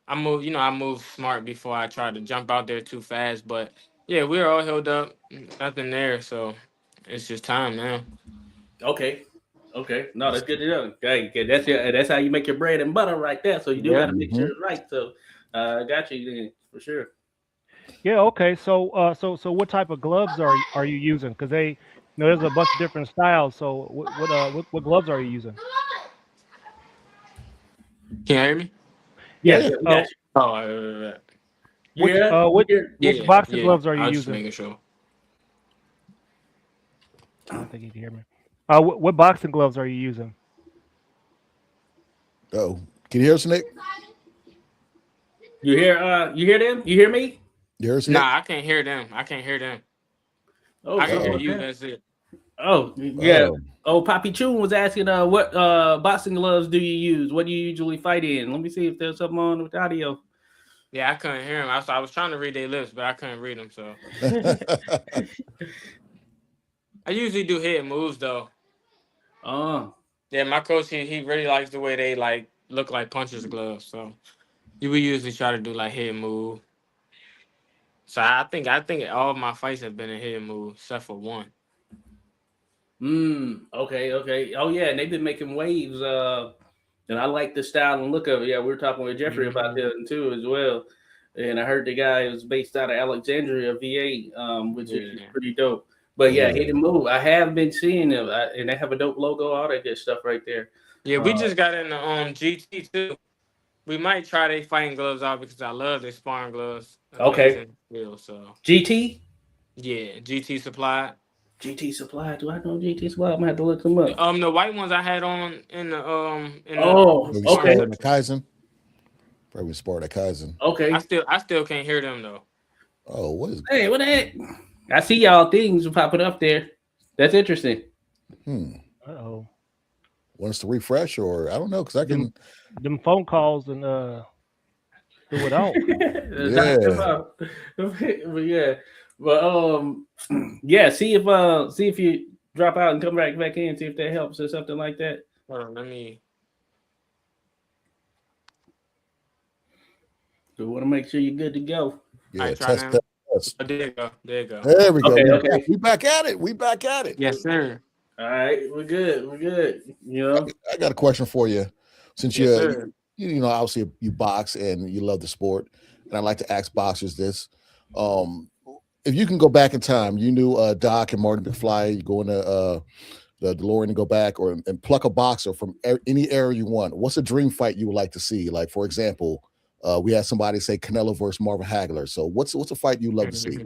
I moved smart before I tried to jump out there too fast. But yeah, we're all healed up. Nothing there. So it's just time now. Okay. No, that's good to know. Okay, that's how you make your bread and butter right there. So you do got to make sure it's right. So got you then for sure. Yeah. Okay. So what type of gloves are you using? Because there's a bunch of different styles. So what gloves are you using? Can you hear me? Yes. Which boxing gloves are you I was using? just making sure. I don't think you can hear me. What boxing gloves are you using? Oh, can you hear us, Nick? You hear them? You hear me? You hear us, Nick? Nah, I can't hear them. I can hear you. That's it. Oh, yeah. Poppy Chun was asking, what boxing gloves do you use? What do you usually fight in? Let me see if there's something on with audio. Yeah, I couldn't hear him. I was trying to read their lips, but I couldn't read them. So I usually do hit moves though. Yeah, my coach he really likes the way they look like puncher's gloves. So we usually try to do hit move. So I think all of my fights have been a hit move except for one. Okay. Oh yeah, and they've been making waves. And I like the style and look of it. Yeah, we were talking with Jeffrey about that too as well. And I heard the guy was based out of Alexandria, VA, which is pretty dope. But yeah, hit and move. I have been seeing them, and they have a dope logo, all that good stuff right there. Yeah, we just got in the GT too. We might try their fighting gloves out because I love their sparring gloves. Okay. So GT? Yeah, GT Supply. GT Supply. Do I know GT Supply? I'm gonna have to look them up. The white ones I had on in the okay. The Kaizen. Probably sport at Kaizen. Okay. I still can't hear them though. Oh, what is? Hey, what the heck? I see y'all things popping up there. That's interesting. Uh-oh. Want us to refresh or I don't know because I can them phone calls and do it all. Yeah. See if you drop out and come back in, see if that helps or something like that. Hold on, let me. We want to make sure you're good to go. Yeah, try test, now. test, test. Oh, there you go. There you go. There we go. Okay, We okay. back, we back at it. We back at it. Yes, sir. All right, we're good. We're good. You know. I got a question for you. Since Yes, sir. you know, obviously you box and you love the sport, and I like to ask boxers this: if you can go back in time, you knew Doc and Martin McFly, you go into the DeLorean and go back, and pluck a boxer from any era you want. What's a dream fight you would like to see? Like, for example, we had somebody say Canelo versus Marvin Hagler. So what's a fight you love to see?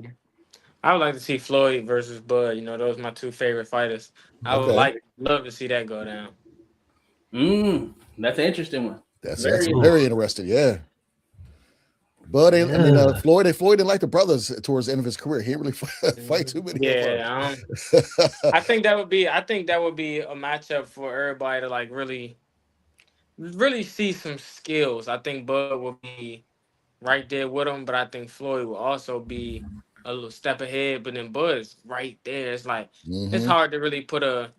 I would like to see Floyd versus Bud. You know, those are my two favorite fighters. I would Okay. love to see that go down. That's an interesting one. That's Very very interesting. Yeah. But I mean, Floyd didn't like the brothers towards the end of his career. He didn't really fight too many. Yeah, I think that would be a matchup for everybody to like really see some skills. I think Bud will be right there with him, but I think Floyd will also be a little step ahead. But then Bud's right there. It's like it's hard to really put a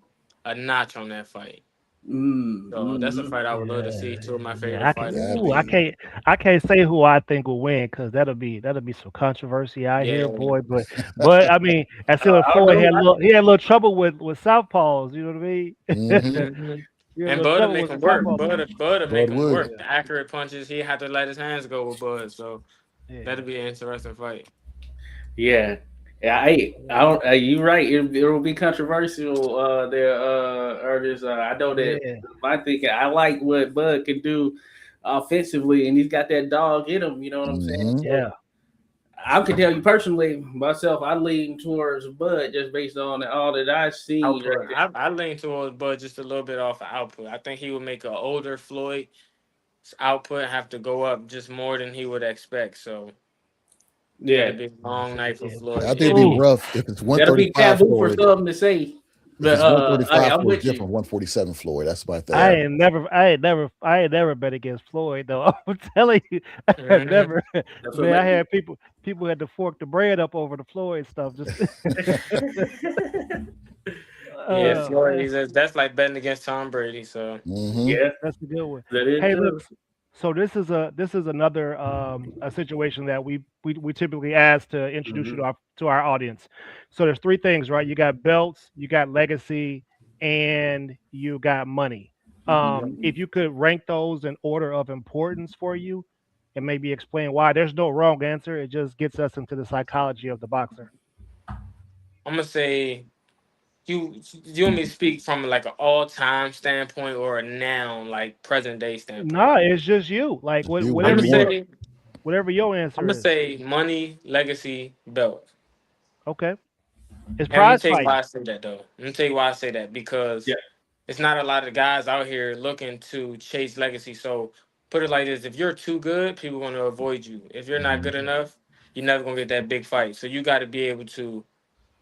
notch on that fight. So that's a fight I would love to see. Two of my favorite fighters. I can't say who I think will win because that'll be some controversy out here, boy. But I mean, I still Floyd had a little trouble with southpaws. You know what I mean? And Bud will make him work. Bud will make him work. The accurate punches, he had to let his hands go with Bud. So that'll be an interesting fight. Yeah. Yeah, you're right. It will be controversial. There, Ernest. I know that. My thinking, I like what Bud can do offensively, and he's got that dog in him. You know what I'm saying? Yeah. I can tell you personally, myself, I lean towards Bud just based on all that I see. I lean towards Bud just a little bit off of output. I think he would make an older Floyd's output have to go up just more than he would expect. So. Yeah, it'd be a long night for Floyd. I think it'd be rough if it's 135. That'll be taboo for something to say. But 135 Floyd different 147 Floyd. That's my thing. I ain't never bet against Floyd though. I'm telling you, I never. Man, I had people had to fork the bread up over the Floyd stuff. Just Floyd. That's like betting against Tom Brady. So yeah, that's a good one. Hey, look. So this is another a situation that we typically ask to introduce you to our audience. So there's three things, right? You got belts, you got legacy, and you got money. If you could rank those in order of importance for you, and maybe explain why. There's no wrong answer. It just gets us into the psychology of the boxer. I'm gonna say. You want me to speak from like an all-time standpoint or a now, like present-day standpoint? No, it's just you. Like whatever your answer. I'm gonna say money, legacy, belt. Okay. It's prize fight. Why I say that though. Let me tell you why I say that because it's not a lot of guys out here looking to chase legacy. So put it like this: if you're too good, people are gonna avoid you. If you're not good enough, you're never gonna get that big fight. So you got to be able to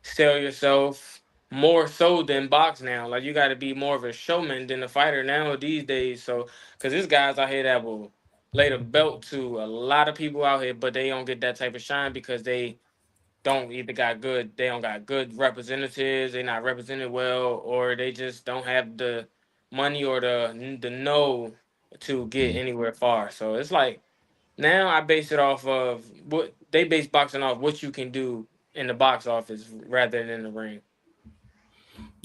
sell yourself. More so than box now. Like you got to be more of a showman than a fighter now these days. So, because there's guys out here that will lay the belt to a lot of people out here, but they don't get that type of shine because they don't got good representatives. They're not represented well, or they just don't have the money or the know to get anywhere far. So it's like now I base it off of what they base boxing off what you can do in the box office rather than in the ring.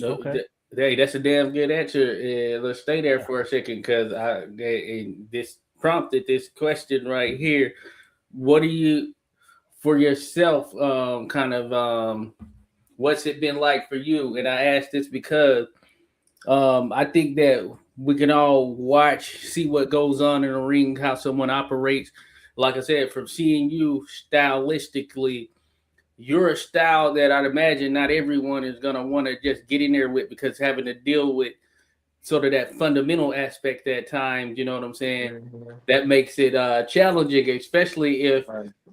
Okay. Hey, that's a damn good answer. Let's stay there for a second because this prompted this question right here. What do you, for yourself, what's it been like for you? And I ask this because I think that we can all see what goes on in the ring, how someone operates. Like I said, from seeing you stylistically, you're a style that I'd imagine not everyone is going to want to just get in there with because having to deal with sort of that fundamental aspect at times, you know what I'm saying? That makes it challenging, especially if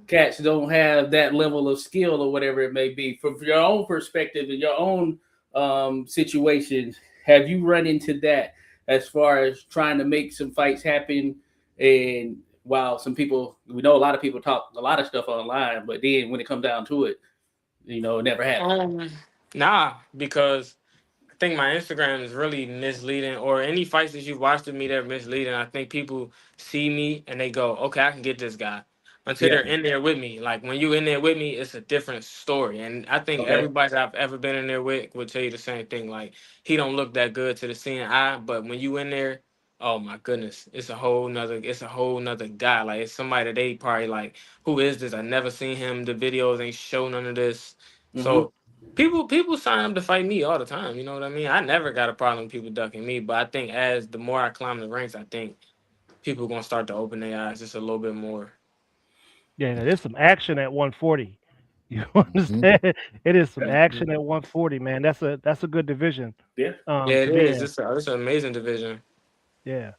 cats don't have that level of skill or whatever it may be. From your own perspective and your own situations, have you run into that as far as trying to make some fights happen? And while we know a lot of people talk a lot of stuff online, but then when it comes down to it, it never happens. Nah, because I think my Instagram is really misleading, or any fights that you've watched of me that are misleading. I think people see me and they go, okay, I can get this guy. until Yeah. they're in there with me. Like when you in there with me, it's a different story. And I think Okay. everybody that I've ever been in there with would tell you the same thing. Like he don't look that good to the seeing eye, but when you in there, oh my goodness, it's a whole nother guy. Like it's somebody that they probably like, who is this? I never seen him. The videos ain't show none of this. So people sign up to fight me all the time. You know what I mean? I never got a problem with people ducking me, but I think as the more I climb the ranks, I think people gonna start to open their eyes just a little bit more. Yeah, there's some action at 140. You understand? It is some action at 140, man. That's a good division. Yeah. Yeah, To it be is. in. It's an amazing division. Yeah.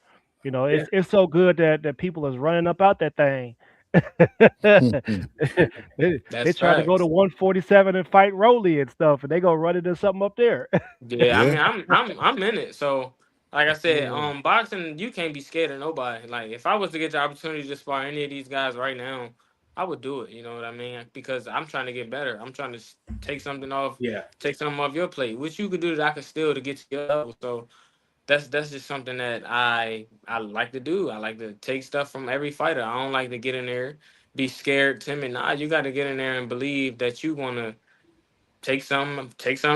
You know, Yeah. it's so good that people is running up out that thing. they That's try to go to facts. 147 and fight Rolly and stuff, and they go run into something up there. Yeah, I Yeah. mean, I'm in it. So, like I said, Yeah. boxing, you can't be scared of nobody. Like, if I was to get the opportunity to spar any of these guys right now, I would do it. You know what I mean? Because I'm trying to get better. I'm trying to take something off, Yeah. take something off your plate, which you could do that I could still to get to your level. So that's just something that I like to do. I like to take stuff from every fighter. I don't like to get in there, be scared, timid. Nah, you got to get in there and believe that you want to take something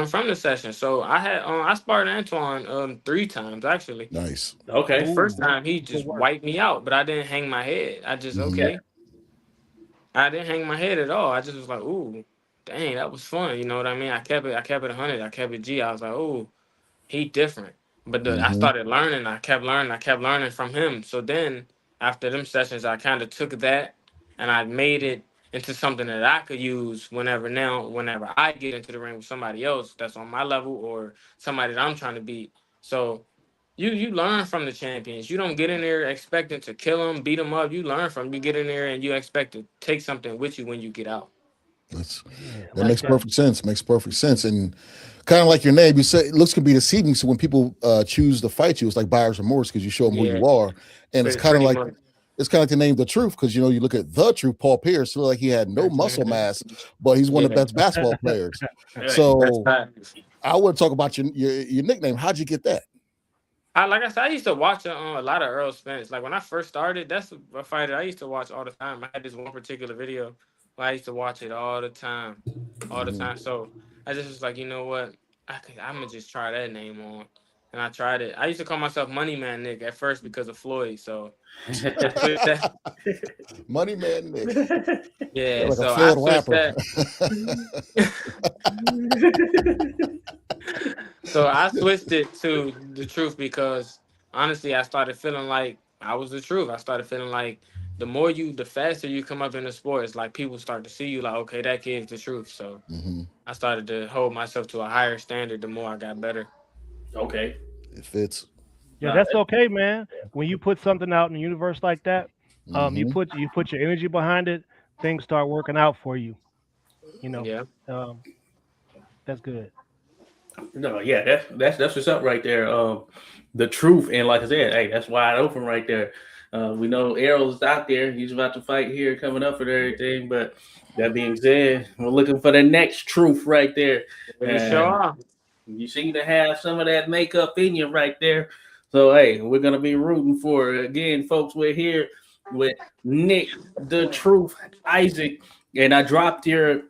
from the session. So I sparred Antoine 3 times actually. Nice. Okay. The first Ooh, time he good just work. wiped me out, but I didn't hang my head. I just Mhm. okay. I didn't hang my head at all. I just was like, ooh, dang, that was fun. You know what I mean? I kept it 100. I kept it G. I was like, ooh, he different. But I Mhm. started learning. I kept learning from him. So then after them sessions, I kind of took that and I made it into something that I could use whenever I get into the ring with somebody else that's on my level or somebody that I'm trying to beat. So you learn from the champions. You don't get in there expecting to kill them, beat them up. You learn from 'em. You get in there and you expect to take something with you when you get out. That's Yeah, that like makes that. perfect sense. Makes perfect sense. And kind of like your name, you say looks can be deceiving. So when people choose to fight you, it's like buyer's remorse because you show them who Yeah, you are. And it's kind of pretty like much. the name the truth, because you look at the truth, Paul Pierce, looked like he had no muscle mass, but he's one of the Yeah, best basketball players. Right. So that's facts. I want to talk about your nickname. How'd you get that? Like I said, I used to watch a lot of Earl Spence. Like when I first started, that's a fighter I used to watch all the time. I had this one particular video where I used to watch it all the time. Mhm. So I just was like, you know what? I'm gonna just try that name on, and I tried it. I used to call myself Money Man Nick at first because of Floyd. So I switched that. Money Man Nick. Yeah, Like a so I failed switched rapper. that. So I switched it to the truth because honestly, I started feeling like I was the truth. I started feeling like the faster you come up in the sport, it's like people start to see you like, okay, that kid's the truth. So Mhm. I started to hold myself to a higher standard the more I got better. Okay. It fits. Yeah, Nah, that's okay, man. When you put something out in the universe like that, you Mhm. put your energy behind it, things start working out for you. You know, Yeah. um, that's good. No, yeah, that's what's up right there. The truth, and like I said, hey, that's wide open right there. We know Errol's out there; he's about to fight here, coming up and everything. But that being said, we're looking for the next truth right there, We sure and are. you seem to have some of that makeup in you right there. So hey, we're gonna be rooting for it. Again, folks. We're here with Nick, the Truth, Isaac, and I dropped your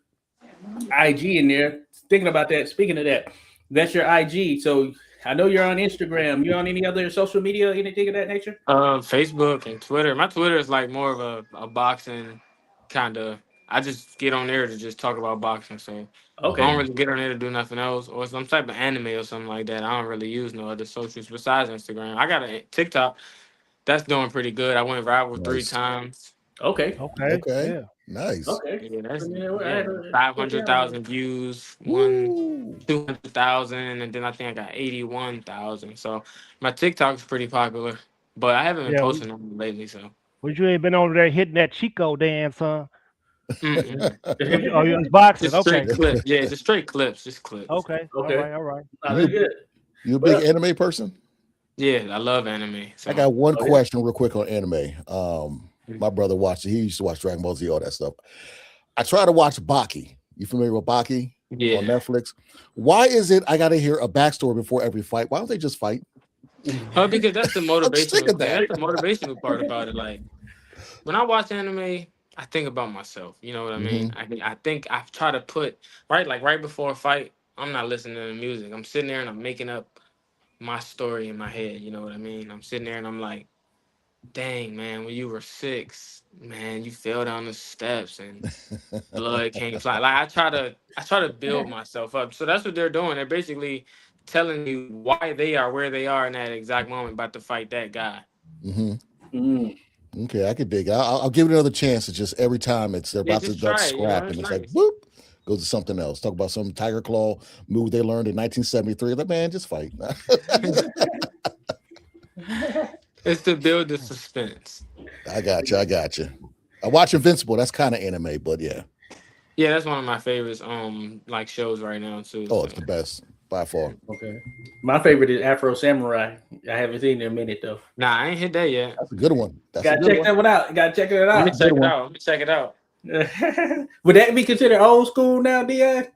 IG in there. Thinking about that. Speaking of that, that's your IG. So I know you're on Instagram. You on any other social media, anything of that nature? Facebook and Twitter. My Twitter is like more of a boxing kind of. I just get on there to just talk about boxing. So I don't Okay. really get on there to do nothing else or some type of anime or something like that. I don't really use no other socials besides Instagram. I got a TikTok that's doing pretty good. I went viral 3 times. Okay. Okay, Okay. yeah. Nice. Okay. Yeah, that's I had to five check it hundred out. thousand views, Woo. 200,000, and then I think I got 81,000. So my TikTok's pretty popular, but I haven't been Yeah, posting on it lately. So you ain't been over there hitting that Chico dance, huh? mm-mm. Oh, you was boxing. Just straight Okay, clips. Yeah, just straight clips. Just clips. okay, all Okay. right, all right. Nah, that's good. You a Well, big anime person? Yeah, I love anime. So I got one Oh, yeah. question real quick on anime. My brother watched it. He used to watch Dragon Ball Z, all that stuff. I try to watch Baki. You familiar with Baki on yeah, Netflix? Why is it I got to hear a backstory before every fight? Why don't they just fight? because that's the I'm sick motivational. of that. That's the motivational part about it. Like when I watch anime, I think about myself. You know what I mean? Mm-hmm. I think I try to put right before a fight. I'm not listening to the music. I'm sitting there and I'm making up my story in my head. You know what I mean? I'm sitting there and I'm like, dang man, when you were 6, man, you fell down the steps and blood came fly. Like I try to build myself up. So that's what they're doing. They're basically telling you why they are where they are in that exact moment about to fight that guy. Mm-hmm. Mm. Okay, I could dig. I'll give it another chance. It's just every time they're Yeah, about to just try it. You know, scrap, and it's it's like nice. whoop, goes to something else. Talk about some Tiger Claw move they learned in 1973. Like, man, just fight. It's to build the suspense. I got you. I watch Invincible. That's kind of anime, but yeah. Yeah, that's one of my favorites. Like shows right now too. Oh, So. it's the best by far. Okay. My favorite is Afro Samurai. I haven't seen it in a minute though. Nah, I ain't hit that yet. That's a good one. That's Gotta a good check one. that one out. Gotta check it Let me out. check it one. out. Let me check it out. Would that be considered old school now, Dion?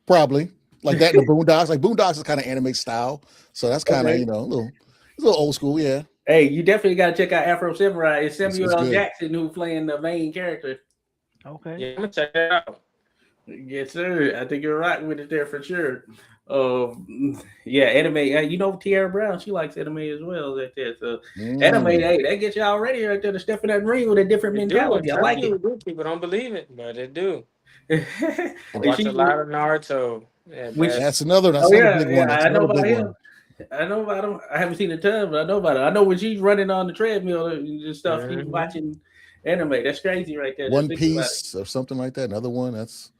Probably like that in the Boondocks. Like Boondocks is kind of anime style, so that's kind of Okay. a little old school. Yeah. Hey, you definitely gotta check out Afro Samurai. It's Samuel It's L. good. Jackson who's playing the main character. Okay. Yeah, I'm gonna check it out. Yes, sir. I think you're right with it there for sure. Yeah, anime. You know, Tierra Brown, she likes anime as well. Like that. So anime, hey, that gets y'all ready right there to step in that ring with a different mentality. I like it. People don't believe it, but they do. And Watch she- a lot of Naruto. Yeah, Which- That's another big one. That's I know another about big him. one. I know about him. I haven't seen a ton, but I know about it. I know when she's running on the treadmill and stuff, he's Mhm. watching anime. That's crazy right there. One Just think about it. Piece or something like that. Another one. That's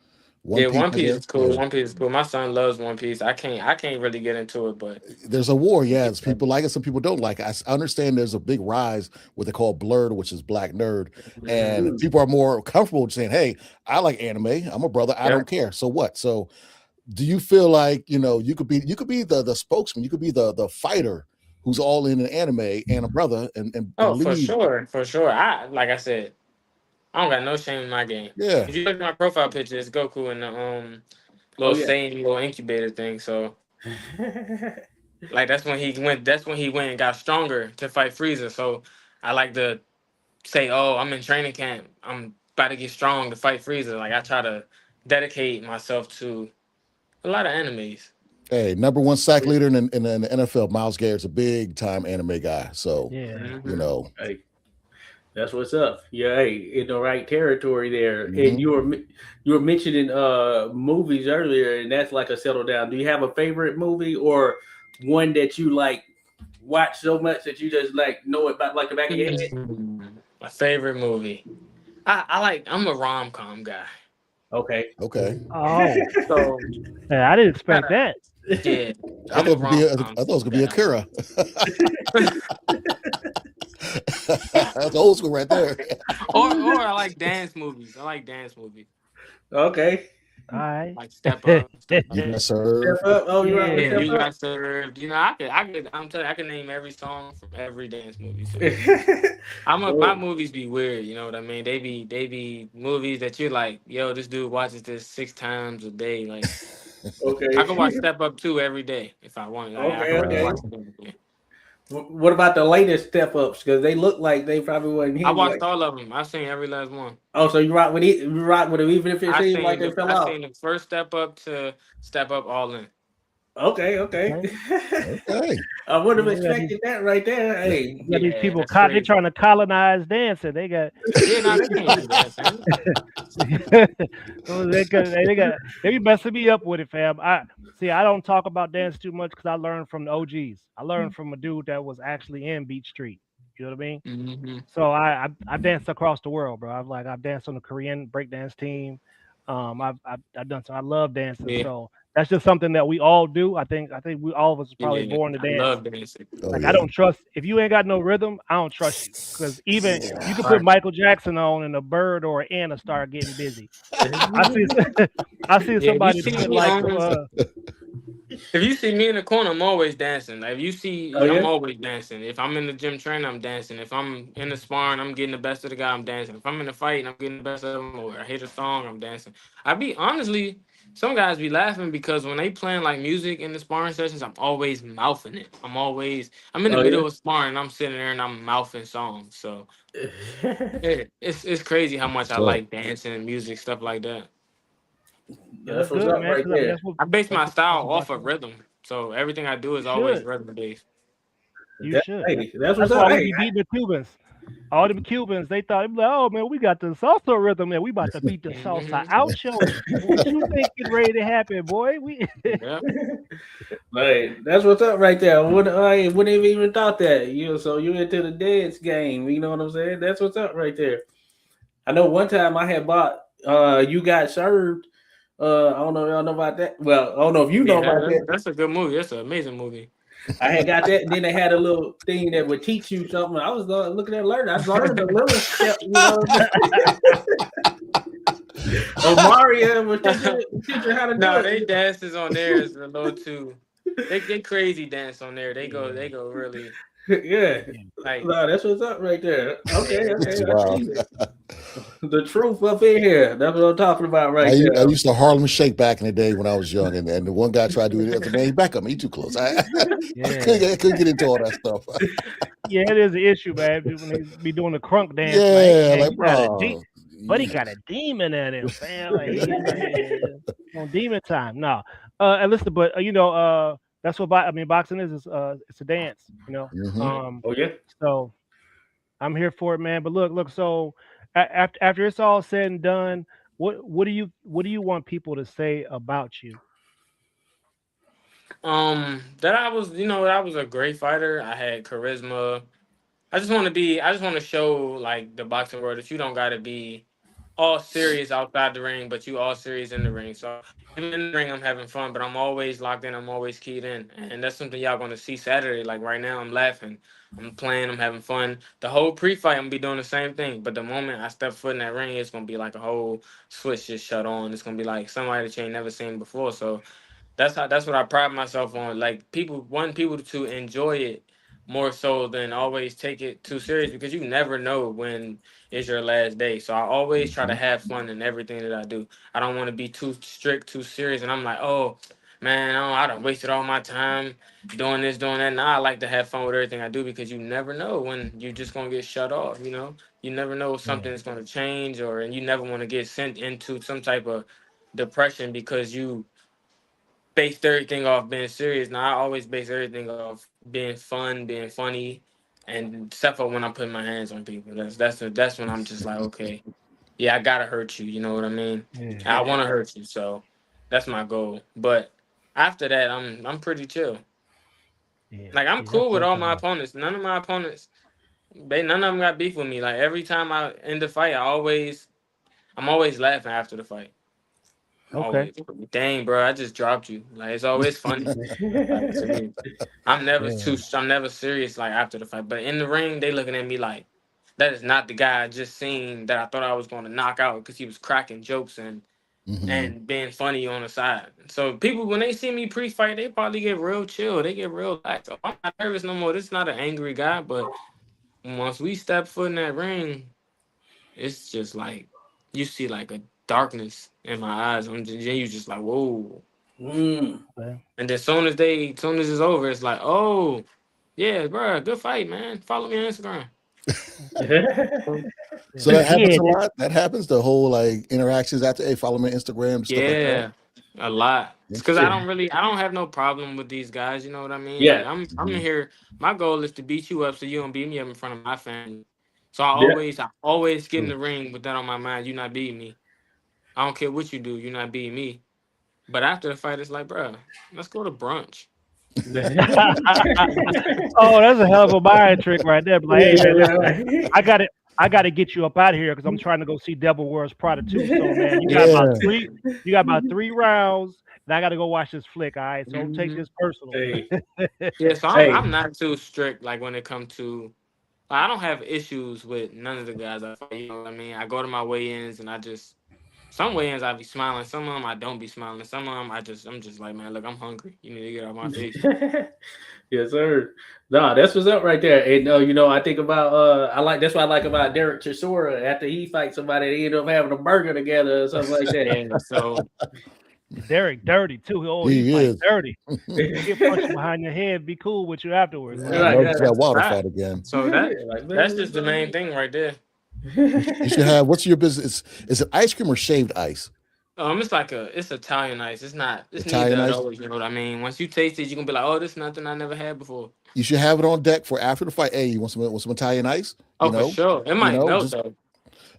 One I Piece guess. is cool. Yeah. One Piece is cool. My son loves One Piece. I can't really get into it, but There's a war. Yeah, it's people like it. Some people don't like it. I understand there's a big rise what they call blurred, which is black nerd, and people are more comfortable saying, "Hey, I like anime. I'm a brother. I don't care. So what?" So, do you feel like you could be the spokesman? You could be the fighter who's all in an anime and a brother and oh, for lead. sure. Like I said, I don't got no shame in my game. Yeah. If you look at my profile picture, it's Goku in the little incubator thing. So like that's when he went and got stronger to fight Frieza. So I like to say, oh, I'm in training camp. I'm about to get strong to fight Frieza. Like I try to dedicate myself to a lot of animes. Hey, number one sack leader in the NFL, Myles Garrett's a big time anime guy. So Yeah. Hey, that's what's up. Yeah, hey, in the right territory there. Mhm. And you were mentioning movies earlier, and that's like a settle down. Do you have a favorite movie or one that you like watch so much that you just like know it like the back of your head? My favorite movie. I'm a rom-com guy. Okay. Okay. Oh, So yeah, I didn't expect that. yeah. I thought it was gonna be Akira. That's old school right there. Or I like dance movies. Okay. All right. Like Step Up. Yes, sir. Step up. Oh, you're right. Yeah. Step You up. Got Served. I'm telling you, I can name every song from every dance movie. So. My movies be weird, you know what I mean? They be movies that you're like, yo, this dude watches this 6 times a day. Like Okay. I can watch Step Up 2 every day if I want. Like, I can Okay. watch it every day. What about the latest step ups? Because they look like they probably wasn't here. I watched all of them. I've seen every last one. Oh, so you rock with it? You rock with them even if it I seems seen like they fell I out. seen the first Step Up to Step Up All In. Okay. Okay. I wouldn't have Yeah, expected that right there. Hey, Yeah, these Yeah, people, that's they crazy. trying to colonize dancing. They got, Yeah, no, they can't do that, man. they be messing me up with it, fam. I don't talk about dance too much because I learned from the OGs. I learned from a dude that was actually in Beach Street. You know what I mean? Mm-hmm. So I danced across the world, bro. I've danced on the Korean breakdance team. I've done so. I love dancing. Yeah. So that's just something that we all do. I think we all of us are probably Yeah, born to I dance. love dancing. Oh, Like yeah. I don't trust if you ain't got no rhythm, I don't trust you. Because even you can put Michael Jackson on and a bird or an ant will start getting busy. I see Yeah, somebody you see put me like on- If you see me in the corner, I'm always dancing. Like if you see, Oh, yeah? I'm always dancing. If I'm in the gym training, I'm dancing. If I'm in the sparring, I'm getting the best of the guy, I'm dancing. If I'm in the fight and I'm getting the best of him, or I hit a song, I'm dancing. I be honestly, some guys be laughing because when they playing like music in the sparring sessions, I'm always mouthing it. I'm in the middle of sparring, I'm sitting there and I'm mouthing songs. So it's crazy how much I like dancing and music, stuff like that. That's what's up right there. I base my style off of rhythm, so everything I do is always rhythm based. You should. Hey, that's what's up. Why we beat the Cubans. All them Cubans, they thought, like, oh man, we got the salsa rhythm there. We about to beat the salsa out show. What you think is ready to happen, boy? Like, that's what's up right there. I wouldn't have even thought that. So you into the dance game. You know what I'm saying? That's what's up right there. I know one time I had bought You Got Served. I don't know if y'all know about that. Well, I don't know if you know about that. That's a good movie. That's an amazing movie. I had got that, and then they had a little thing that would teach you something. I was looking at learning. I learned a little step, Mario was teaching how to do it. They dances on there is a little too. They crazy dance on there. They go really. Yeah, like that's what's up right there. Okay. Wow. The truth up in here. That's what I'm talking about right there. I used to Harlem Shake back in the day when I was young, and the one guy tried to do it. Man, back up, me too close. I couldn't get into all that stuff. Yeah, it is an issue, man. When they be doing the crunk dance. Yeah, bro. But he got a demon at him, man. Like, on demon time. No. And listen, but that's what boxing is. It's a dance, Mm-hmm. Oh yeah. So I'm here for it, man. But look. So after it's all said and done, what do you want people to say about you? That I was a great fighter. I had charisma. I just want to show like the boxing world that you don't got to be all serious outside the ring, but you all serious in the ring. So even in the ring, I'm having fun, but I'm always locked in. I'm always keyed in, and that's something y'all gonna see Saturday. Like right now, I'm laughing, I'm playing, I'm having fun. The whole pre-fight, I'm gonna be doing the same thing. But the moment I step foot in that ring, it's gonna be like a whole switch just shut on. It's gonna be like somebody that you ain't never seen before. So that's what I pride myself on. Like people to enjoy it more so than always take it too serious, because you never know when is your last day. So I always try to have fun in everything that I do. I don't want to be too strict, too serious. And I'm like, oh man, I done wasted all my time doing this, doing that. Now I like to have fun with everything I do, because you never know when you're just gonna get shut off. You never know if something is gonna change, and you never want to get sent into some type of depression because you based everything off being serious. Now I always base everything off being fun, being funny, and except for when I'm putting my hands on people. That's when I'm just like, okay, yeah, I gotta hurt you. You know what I mean? Yeah. I want to hurt you, so that's my goal. But after that, I'm pretty chill. Yeah, like I'm cool with all my opponents. None of my opponents, none of them got beef with me. Like every time I end the fight, I'm always laughing after the fight. Okay. Always. Dang, bro, I just dropped you. Like it's always funny. To me. I'm never serious like after the fight. But in the ring, they looking at me like that is not the guy I just seen that I thought I was going to knock out, because he was cracking jokes and being funny on the side. So people, when they see me pre-fight, they probably get real chill. They get real relaxed. So I'm not nervous no more. This is not an angry guy, but once we step foot in that ring, it's just like you see like a darkness in my eyes. You just like, whoa. And then as soon as it's over, it's like, oh yeah, bro, good fight, man. Follow me on Instagram. So that happens a lot. That happens, the whole like interactions after, hey, follow me on Instagram. Stuff yeah, like a lot. It's because I don't have no problem with these guys. You know what I mean? Yeah. Like, I'm in here. My goal is to beat you up so you don't beat me up in front of my family. So I always get in the ring with that on my mind. You not beating me. I don't care what you do. You're not beating me. But after the fight, it's like, bro, let's go to brunch. Oh, that's a hell of a buying trick right there. Like, hey, man, I got to get you up out of here because I'm trying to go see Devil Wears Prada 2. So, man, you got about 3 rounds, and I got to go watch this flick. All right, so don't take this personal. Yeah, so I'm not too strict. Like when it comes to, I don't have issues with none of the guys I fight. You know what I mean? I go to my weigh-ins and some weigh-ins I be smiling, some of them I don't be smiling, some of them I'm just like, man, look, I'm hungry. You need to get out of my face. Yes, sir. No, that's what's up right there. And I think about that's what I like about Derek Chisora. After he fights somebody, they end up having a burger together or something like that. Yeah, so Derek dirty too. Oh, He he's is. like dirty. Get punched behind your head. Be cool with you afterwards. Yeah, Like, Right, notice yeah, that water right. fight again. So that Like, man, that's just the main thing right there. You should have. What's your business? Is it ice cream or shaved ice? It's Italian ice. It's Italian neither ice? of those, you know what I mean? Once you taste it, you're gonna be like, oh, this is nothing I never had before. You should have it on deck for after the fight. Hey, you want some Italian ice? Oh, You know? for sure. It might know, melt just- though.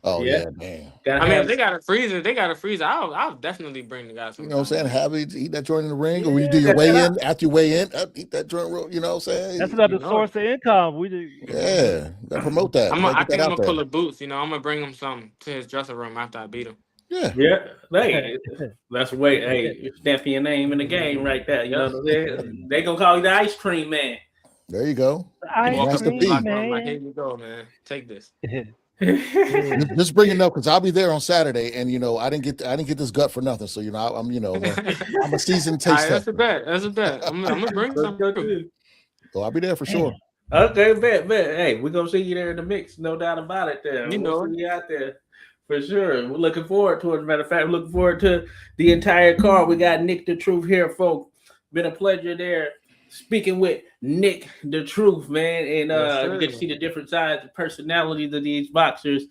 Oh Yeah. yeah, man. Gotta I mean, have- if they got a freezer, I'll definitely bring the guys some. You know what I'm saying? Have it, eat that joint in the ring, or when you do your weigh in, after you weigh in, eat that joint. You know what I'm saying? that's another You know. source of income. We do. Yeah, gotta promote that. I Gotta think get that I'm out gonna pull there. a Boots. You know, I'm gonna bring him something to his dressing room after I beat him. Yeah, Yeah, hey, that's the way. Hey, you're stamping your name in the game right there. You know what I'm saying? They gonna call you the ice cream man. there you go. Ice Walk That's up the to the cream, beat. locker room like, man. here you go, man. Take this. Just bring it up because I'll be there on Saturday, and I didn't get this gut for nothing. So I'm a seasoned taste All right, that's tester. a bet. That's a bet. I'm gonna bring some. So I'll be there for sure. Okay, bet. Hey, we're gonna see you there in the mix, no doubt about it. There, You know we'll it. see you out there for sure. We're looking forward to it. As a matter of fact, we're looking forward to the entire card. We got Nick the Truth here, folks. Been a pleasure there speaking with Nick the Truth, man, and Yes, you get to sir. see the different sides and personalities of these boxers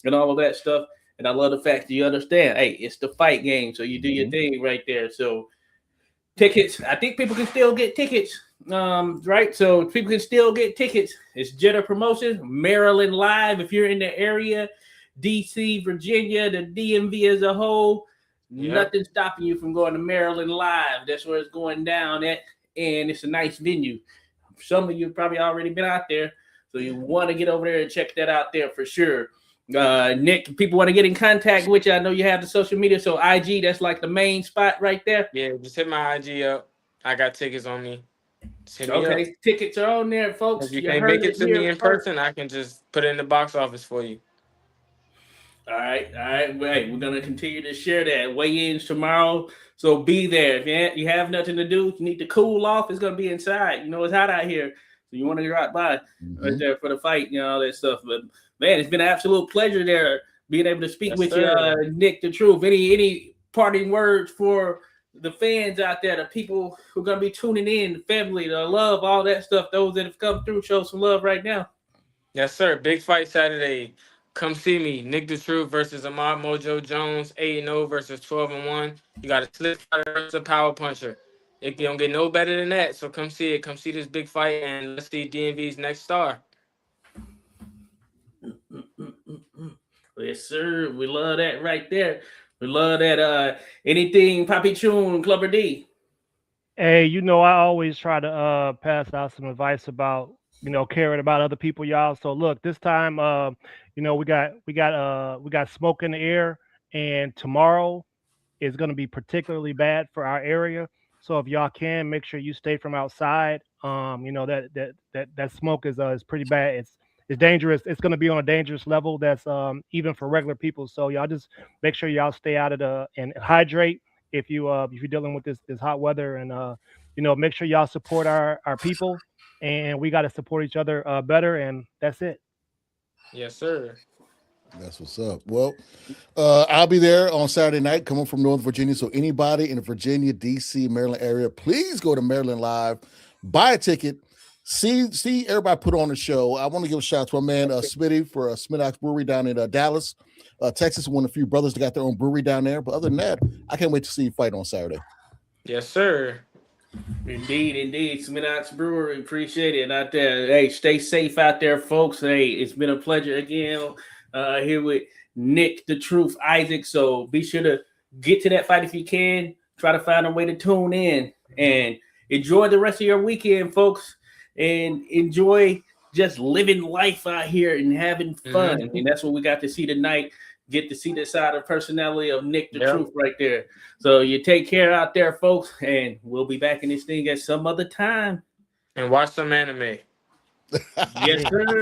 and all of that stuff. And I love the fact that you understand. Hey, it's the fight game, so you do your thing right there. So tickets, I think people can still get tickets. Right, so people can still get tickets. It's Jetta Promotions, Maryland Live. If you're in the area, DC, Virginia, the DMV as a whole, Yep. nothing stopping you from going to Maryland Live. That's where it's going down at, and it's a nice venue. Some of you have probably already been out there, so you want to get over there and check that out there for sure. Nick, if people want to get in contact with you, I know you have the social media, so IG, that's like the main spot right there. Yeah, just hit my IG up. I got tickets on me. Just hit me up. Okay, tickets are on there, folks. If you You can't heard make it to here me in first. person, I can just put it in the box office for you. All right. Hey, we're gonna continue to share that. Weigh-ins tomorrow, so be there. If you have nothing to do, you need to cool off. It's gonna be inside. You know it's hot out here, so you want to drop by right there for the fight, all that stuff. But man, it's been an absolute pleasure there being able to speak Yes, with sir. you, Nick the Truth. Any parting words for the fans out there, the people who are gonna be tuning in, the family, the love, all that stuff. Those that have come through, show some love right now. Yes, sir. Big fight Saturday. Come see me. Nick the Truth versus Ahmad Mojo Jones. 8-0 versus 12-1. You got a slip fighter versus a power puncher. It don't get no better than that. So come see it. Come see this big fight, and let's see DMV's next star. Yes, sir. We love that right there. We love that. Anything, Papi Chun, Clubber D. Hey, I always try to pass out some advice about caring about other people, y'all. So look, this time we got smoke in the air, and tomorrow is going to be particularly bad for our area. So if y'all can, make sure you stay from outside. That smoke is pretty bad. It's dangerous. It's going to be on a dangerous level that's even for regular people. So y'all just make sure y'all stay out of and hydrate if you're dealing with this hot weather, and make sure y'all support our people, and we got to support each other better, and that's it. Yes, sir. That's what's up. Well, I'll be there on Saturday night coming from Northern Virginia. So anybody in the Virginia, DC, Maryland area, please go to Maryland Live, buy a ticket, see everybody put on the show. I want to give a shout out to my man Smitty for Smidox Brewery down in Dallas, Texas. One of the few brothers that got their own brewery down there. But other than that, I can't wait to see you fight on Saturday. Yes, sir. Indeed. Smidox Brewery, appreciate it out there. Hey, stay safe out there, folks. Hey, it's been a pleasure again here with Nick the Truth Isaac. So be sure to get to that fight if you can. Try to find a way to tune in and enjoy the rest of your weekend, folks, and enjoy just living life out here and having fun. Mhm. And that's what we got to see tonight. Get to see the side of personality of Nick the Yep. Truth right there. So you take care out there, folks, and we'll be back in this thing at some other time. And watch some anime. Yes, sir.